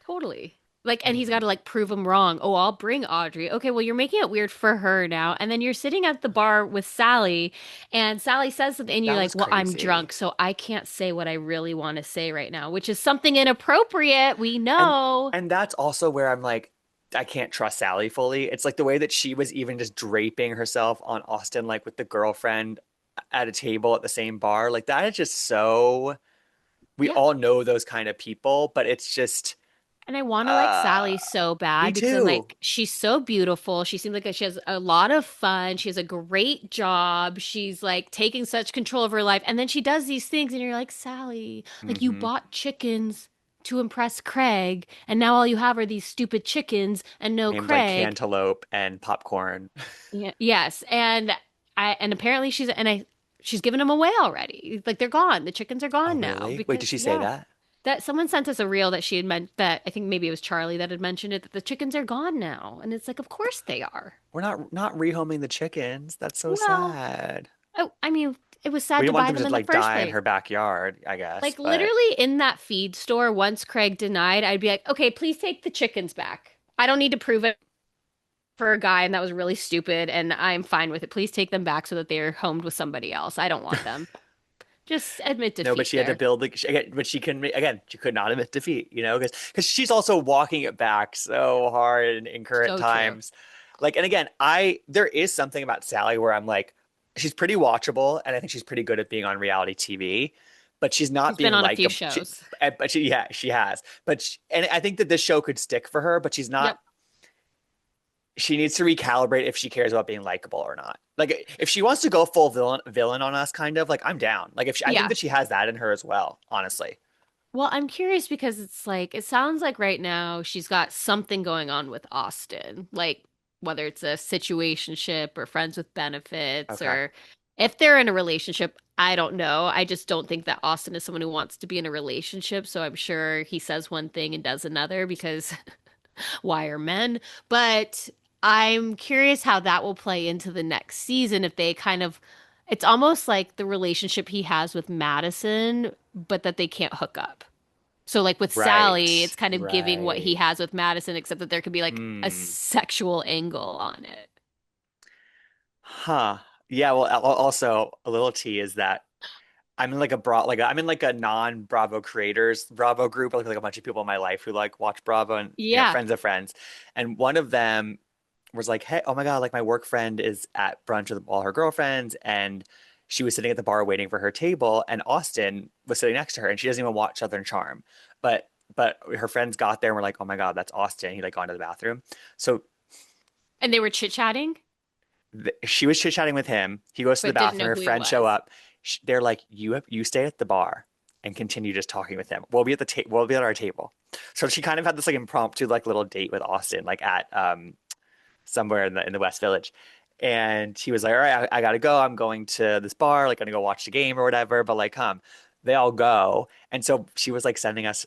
Totally. Like, and he's got Mhm. to like prove him wrong. Oh, I'll bring Audrey. Okay, well, you're making it weird for her now. And then you're sitting at the bar with Sally, and Sally says something, and you're That like, was well, I'm crazy. drunk, so I can't say what I really want to say right now, which is something inappropriate. We And know. and that's also where I'm like, I can't trust Sally fully. It's like the way that she was even just draping herself on Austin, like with the girlfriend at a table at the same bar. Like that is just so, we Yeah. all know those kind of people, but it's just And I want to like uh Sally so me bad because I'm too. like, she's so beautiful. She seems like she has a lot of fun. She has a great job. She's like taking such control of her life. And then she does these things, and you're like, Sally, like you Hmm. bought chickens to impress Craig, and now all you have are these stupid chickens and no Named like Craig. Cantaloupe and Popcorn. Yeah, yes. And apparently she's given them away already. Like they're gone. The chickens are Oh, gone now really? Wait, did because she say yeah. that? That someone sent us a reel that she had meant that I think maybe it was Charlie that had mentioned it that the chickens are gone now. And it's like, of course they are. We're not rehoming the chickens. That's so Well, sad. oh, I mean, it was We sad to didn't want buy them them to in the like first die in place. her backyard, I guess, Like but literally in that feed store, once Craig denied, I'd be like, okay, please take the chickens back. I don't need to prove it for a guy, and that was really stupid, and I'm fine with it. Please take them back so that they're homed with somebody else. I don't want them. Just admit no, but defeat she had to there. build but she can again, she could not admit defeat, because she's also walking it back so hard in current So true. times. Like, and again, there is something about Sally where I'm like, she's pretty watchable, and I think she's pretty good at being on reality TV, but she's not She's been being on a few likable. shows. But she, yeah, she has. And I think that this show could stick for her, but she's not. Yep. She needs to recalibrate if she cares about being likable or not. Like, if she wants to go full villain on us, kind of like I'm down. Like, if I think Yeah. that she has that in her as well, honestly. Well, I'm curious because it's like, it sounds like right now she's got something going on with Austen, like whether it's a situationship or friends with benefits, Okay. or if they're in a relationship, I don't know. I just don't think that Austen is someone who wants to be in a relationship. So I'm sure he says one thing and does another because why are men? But I'm curious how that will play into the next season if they kind of, it's almost like the relationship he has with Madison, but that they can't hook up. So like with Sally, Right. it's kind of giving what he Right. has with Madison, except that there could be like a Hmm. sexual angle on it. Huh. Yeah. Well, also a little tea is that I'm in like a I'm in like a non-Bravo creators Bravo group, like a bunch of people in my life who like watch Bravo and Yeah. friends of friends. And one of them was like, "Hey, oh my God, like my work friend is at brunch with all her girlfriends and she was sitting at the bar waiting for her table and Austin was sitting next to her and she doesn't even watch Southern Charm. But her friends got there and were like, "Oh my God, that's Austin." He like gone to the bathroom. So And they were chit-chatting, she was chit-chatting with him. He goes to the but didn't know bathroom, her who he friends show was. up. They're like, you stay at the bar and continue just talking with him. We'll be at the table. We'll be at our table." So she kind of had this like impromptu like little date with Austin, like at somewhere in the West Village. And he was like, "All right, I gotta go. I'm going to this bar, like gonna go watch the game or whatever, but like come." They all go. And so she was like sending us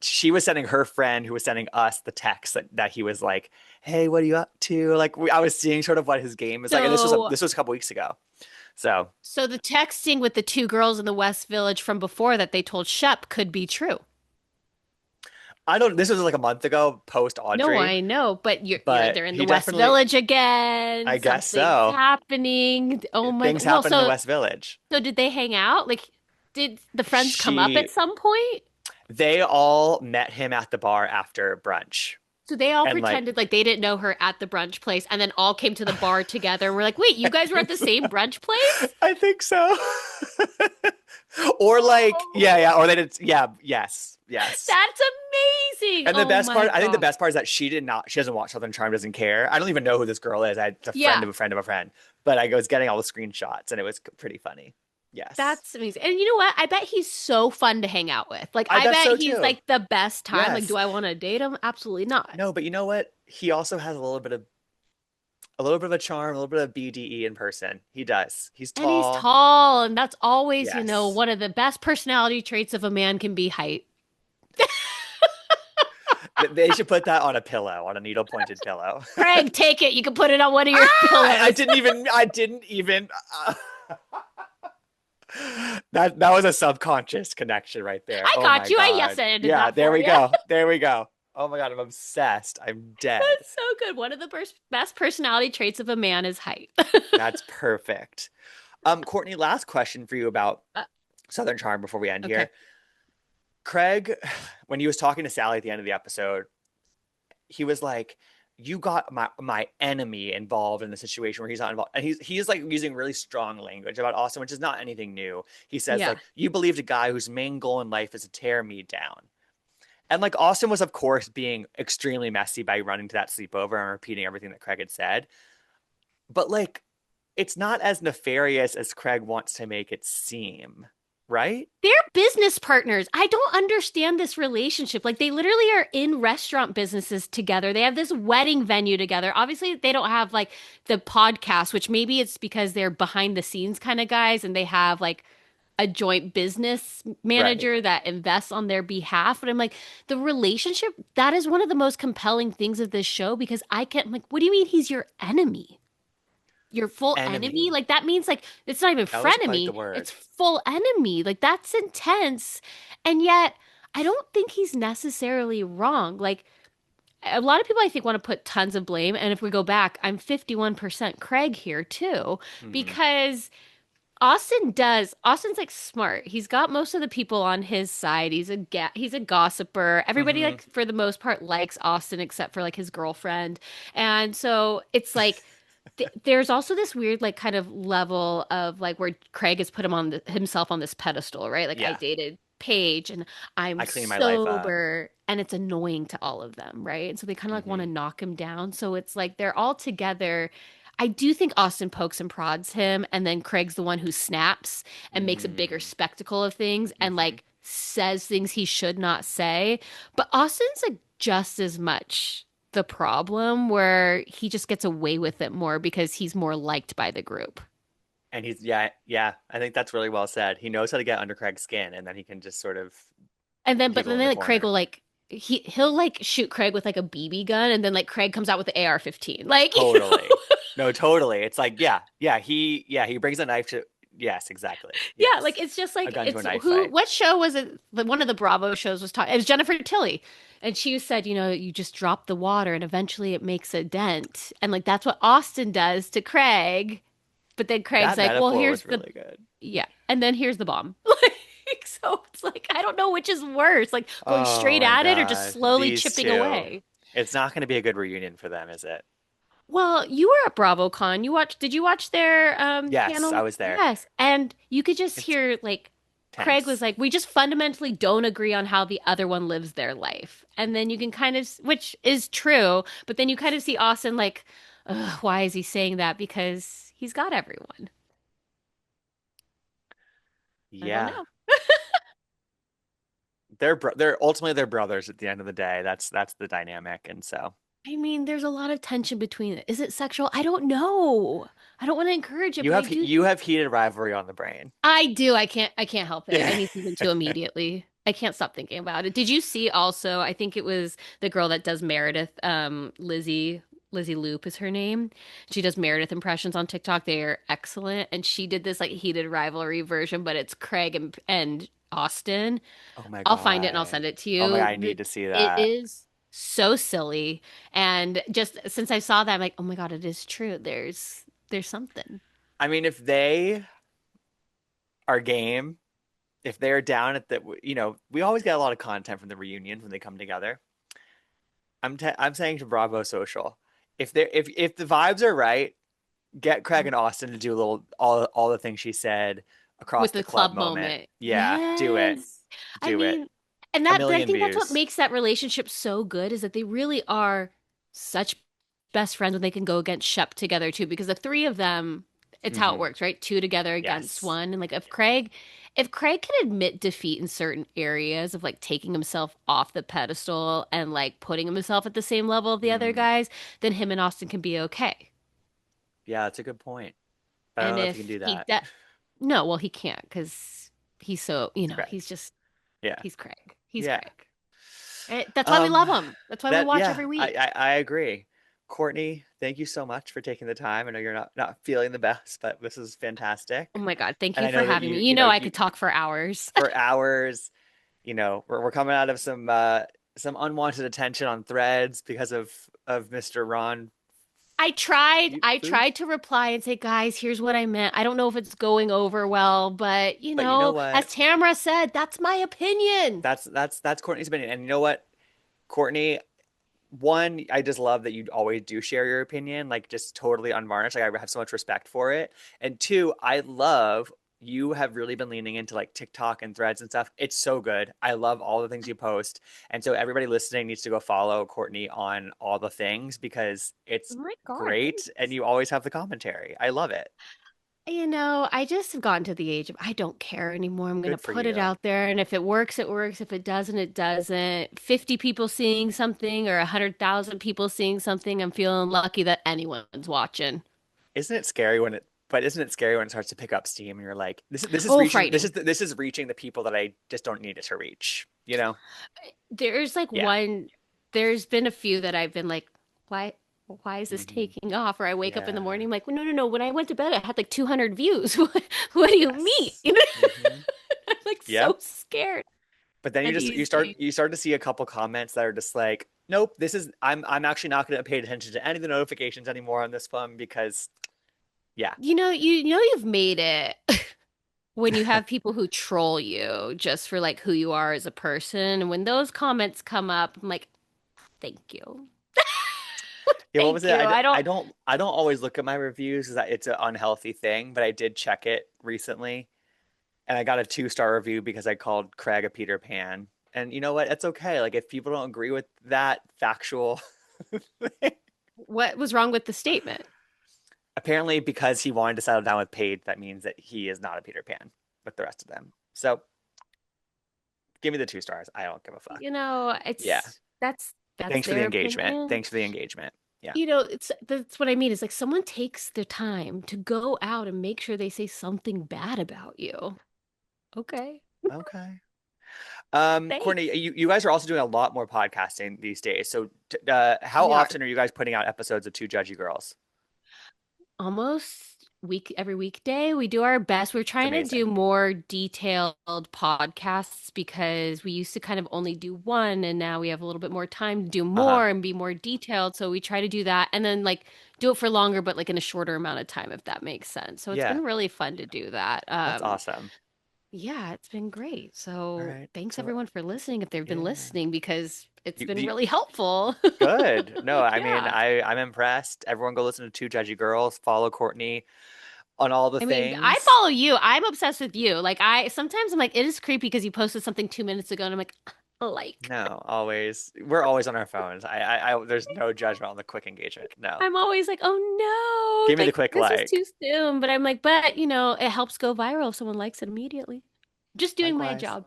she was sending her friend who was sending us the text that he was like, "Hey, what are you up to?" Like I was seeing sort of what his game is like. And So, this was a couple weeks ago. So so the texting with the two girls in the West Village from before that they told Shep could be true. I don't, this was like a month ago post No, Audrey, I know, but but they're in the he West definitely, Village again. I guess Something's so. happening. Oh my, Things well, happen in the so West Village. so did they hang out? Like, did the friends come up She at some point? They all met him at the bar after brunch. So they all And like, pretended like they didn't know her at the brunch place and then all came to the bar together and we're like, wait, you I guys were at think the so. same brunch place? I think so. Or like, yeah, Oh, yeah, or they did, yeah, yes, yes. that's amazing. And the Oh best my part, I think the God. best part is that she doesn't watch Southern Charm, doesn't care. I don't even know who this girl is. It's a friend Yeah, of a friend of a friend. But I was getting all the screenshots and it was pretty funny. Yes. that's amazing. And you know what? I bet he's so fun to hang out with. Like, I I bet bet so he's too. like the best time. Like, do Yes. I want to date him? Absolutely not. No, but you know what? He also has a little bit of a charm, a little bit of BDE in person. He does. He's And he's tall. tall, and that's always, Yes. one of the best personality traits of a man can be height. They should put that on a pillow, on a needle pointed pillow. Craig, take it. You can put it on one of your I pillows. didn't even that was a subconscious connection right there. I Oh got my you. I yes God. ended Yeah, that there for we you. go. There we go. Oh my God, I'm obsessed. I'm dead. That's so good. One of the best personality traits of a man is height. That's perfect. Courtney, last question for you about Uh, Southern Charm before we end okay. here. Craig, when he was talking to Sally at the end of the episode, he was like, "You got my enemy involved in the situation where he's not involved," and he's like using really strong language about Austin, which is not anything new. He says Yeah. like, "You believed a guy whose main goal in life is to tear me down," and like Austin was of course being extremely messy by running to that sleepover and repeating everything that Craig had said, but like, it's not as nefarious as Craig wants to make it seem, right? They're business partners. I don't understand this relationship. Like they literally are in restaurant businesses together. They have this wedding venue together. Obviously, they don't have like the podcast, which maybe it's because they're behind the scenes kind of guys and they have like a joint business Right. manager that invests on their behalf. But I'm like, the relationship, that is one of the most compelling things of this show because I can't, I'm like, what do you mean he's your enemy? Your full enemy? Enemy. Like that means like it's not even That was quite the frenemy, it's word. full enemy. Like that's intense. And yet I don't think he's necessarily wrong. Like a lot of people I think want to put tons of blame. And if we go back, I'm 51% Craig here too, Hmm. because Austin does. Austin's like smart. He's got most of the people on his side. He's a gossiper. Everybody Hmm. like for the most part likes Austin except for like his girlfriend. And so it's like there's also this weird like kind of level of like where Craig has put himself on this pedestal, right? Like I Yeah, dated Paige and I'm I clean my life up. sober and it's annoying to all of them, right? And so they kind of like want to Hmm. knock him down. So it's like they're all together. I do think Austin pokes and prods him, and then Craig's the one who snaps and makes a bigger Mm. spectacle of things and Hmm. like says things he should not say. But Austin's like just as much the problem where he just gets away with it more because he's more liked by the group. And he's yeah, yeah. I think that's really well said. He knows how to get under Craig's skin, and then he can just sort of And then, but giggle then in the like Craig will corner. like he'll like shoot Craig with like a BB gun, and then like Craig comes out with the AR-15, like you know. Totally. No, totally. It's like, he brings a knife to, yes, exactly. Yeah, Yes. like it's just A like gun to a it's knife who fight. what show was it? One of the Bravo shows was talking. It was Jennifer Tilly. And she said, you know, you just drop the water and eventually it makes a dent. And like that's what Austin does to Craig. But then Craig's That like, well, metaphor here's was the really good. yeah. And then here's the bomb. Like so it's like I don't know which is worse, like going Oh straight my at it or just God. slowly These chipping two. away. It's not going to be a good reunion for them, is it? Well, you were at BravoCon. Did you watch their Yes, I panel? was there. Yes. And you could just It's hear like Craig was tense. like, we just fundamentally don't agree on how the other one lives their life. And then you can kind of, which is true, but then you kind of see Austin like, ugh, why is he saying that? Because he's got everyone. I don't Yeah. know. They're ultimately they're brothers at the end of the day. That's the dynamic. And so I mean, there's a lot of tension between it. Is it sexual? I don't know. I don't want to encourage it, but I do you think have heated rivalry on the brain. I do. I can't help it. I Yeah. need season two immediately. I can't stop thinking about it. Did you see also, I think it was the girl that does Meredith, Lizzie Loop is her name. She does Meredith impressions on TikTok. They are excellent. And she did this like heated rivalry version, but it's Craig and Austin. Oh my I'll find it and I'll God. send it to Oh my God, you. I need to see It that. is so silly. And just since I saw that, I'm like, oh my God, it is true. There's something. I mean, if they are game, if they're down at the, we always get a lot of content from the reunion when they come together. I'm saying to Bravo Social, if the vibes are right, get Craig and Austin to do a little all the things she said across With the the club club moment. moment. Yeah, do it. Yes. I Do it. mean, and A that, but I million think that's what views. makes that relationship so good is that they really are such best friends when they can go against Shep together too, because the three of them, it's how it Hmm. works, right? Two together against Yes. one. And like if Craig can admit defeat in certain areas of like taking himself off the pedestal and like putting himself at the same level of the other Mm. guys, then him and Austin can be okay. Yeah, that's a good point. But I don't And know if you can if do he that. de no, well, he can't because he's so, you It's know, Craig. he's just Yeah. He's Craig. He's Yeah. Craig. That's why we Um, love him. That's why we that watch yeah, every I, week. I I agree. Courtney, thank you so much for taking the time. I know you're not feeling the best, but this is Oh fantastic. my God. Thank And you I for know that having me. You know I you could talk for hours. for hours, we're coming out of some unwanted attention on threads because of Mr. Ron I Food. tried to reply and say, guys, here's what I meant. I don't know if it's going over well, but But you know as what? Tamara said, that's my opinion. That's Courtney's opinion. And you know what, Courtney, one, I just love that you always do share your opinion, like just totally unvarnished. Like I have so much respect for it. And two, I love you have really been leaning into like TikTok and threads and stuff. It's so good. I love all the things you post. And so everybody listening needs to go follow Courtney on all the things because Oh it's my God, great and thanks. you always have the commentary. I love it. I just have gotten to the age of I don't care anymore. I'm going to Good for put it you. out there. And if it works, it works. If it doesn't, it doesn't. 50 people seeing something or 100,000 people seeing something, I'm feeling lucky that anyone's watching. Isn't it scary when isn't it scary when it starts to pick up steam and you're like, this is Oh, reaching frightening. this is reaching the people that I just don't need it to reach, you know? There's like Yeah. there's been a few that I've been like, why, why is this Hmm. taking off? Or I wake up in the Yeah. morning, I'm like, well, no, no, no. When I went to bed, I had like 200 views. What do you mean? Yes. Hmm. I'm like so Yep. scared. But then And easy. you start to see a couple comments that are just like, nope, this is I'm actually not going to pay attention to any of the notifications anymore on this phone because yeah, You know you've made it. when you have people who troll you just for like who you are as a person, and when those comments come up, I'm like, thank you. Yeah, what was Thank it? you. I don't I don't always look at my reviews because it's an unhealthy thing, but I did check it recently, and I got a 2-star review because I called Craig a Peter Pan. And you know what? It's okay. Like if people don't agree with that factual thing, what was wrong with the statement? apparently because he wanted to settle down with Paige, that means that he is not a Peter Pan with the rest of them. So give me the 2 stars. I don't give a fuck. You know, Yeah. it's that's Thanks for the their engagement. opinion. Thanks for the engagement. Yeah. You know, it's that's what I mean. It's like someone takes their time to go out and make sure they say something bad about you. Okay. Okay. Courtney, Thanks. you guys are also doing a lot more podcasting these days. So, how We are often are you guys putting out episodes of Two Judgy Girls? almost every weekday. We do our best. We're It's trying to do amazing. more detailed podcasts because we used to kind of only do one, and now we have a little bit more time to do Uh-huh. more and be more detailed. So we try to do that and then like do it for longer, but like in a shorter amount of time, if that makes sense. So it's Yeah, been really fun to do that. that's awesome. Yeah, it's been great. All So right. thanks So, everyone for listening if they've been yeah. listening because it's been You really helpful. good. No, I mean, Yeah. I'm impressed. Everyone go listen to Two Judgy Girls. Follow Courtney on all the I mean, I things. follow you. I'm obsessed with you. Like I sometimes I'm like, it is creepy because you posted something 2 minutes ago and I'm like, No, always. We're always on our phones. There's no judgment on the quick engagement. No. I'm always like, oh Give no, me the like quick this was like. too soon. But I'm like, but you know, it helps go viral if someone likes it immediately. Just doing my Likewise. job.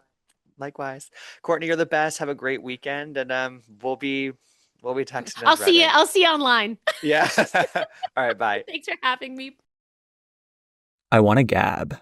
Likewise. Courtney, you're the best. Have a great weekend, and we'll be texting and I'll see you. threading. I'll see you online. Yeah. All right, bye. Thanks for having me. I want to gab.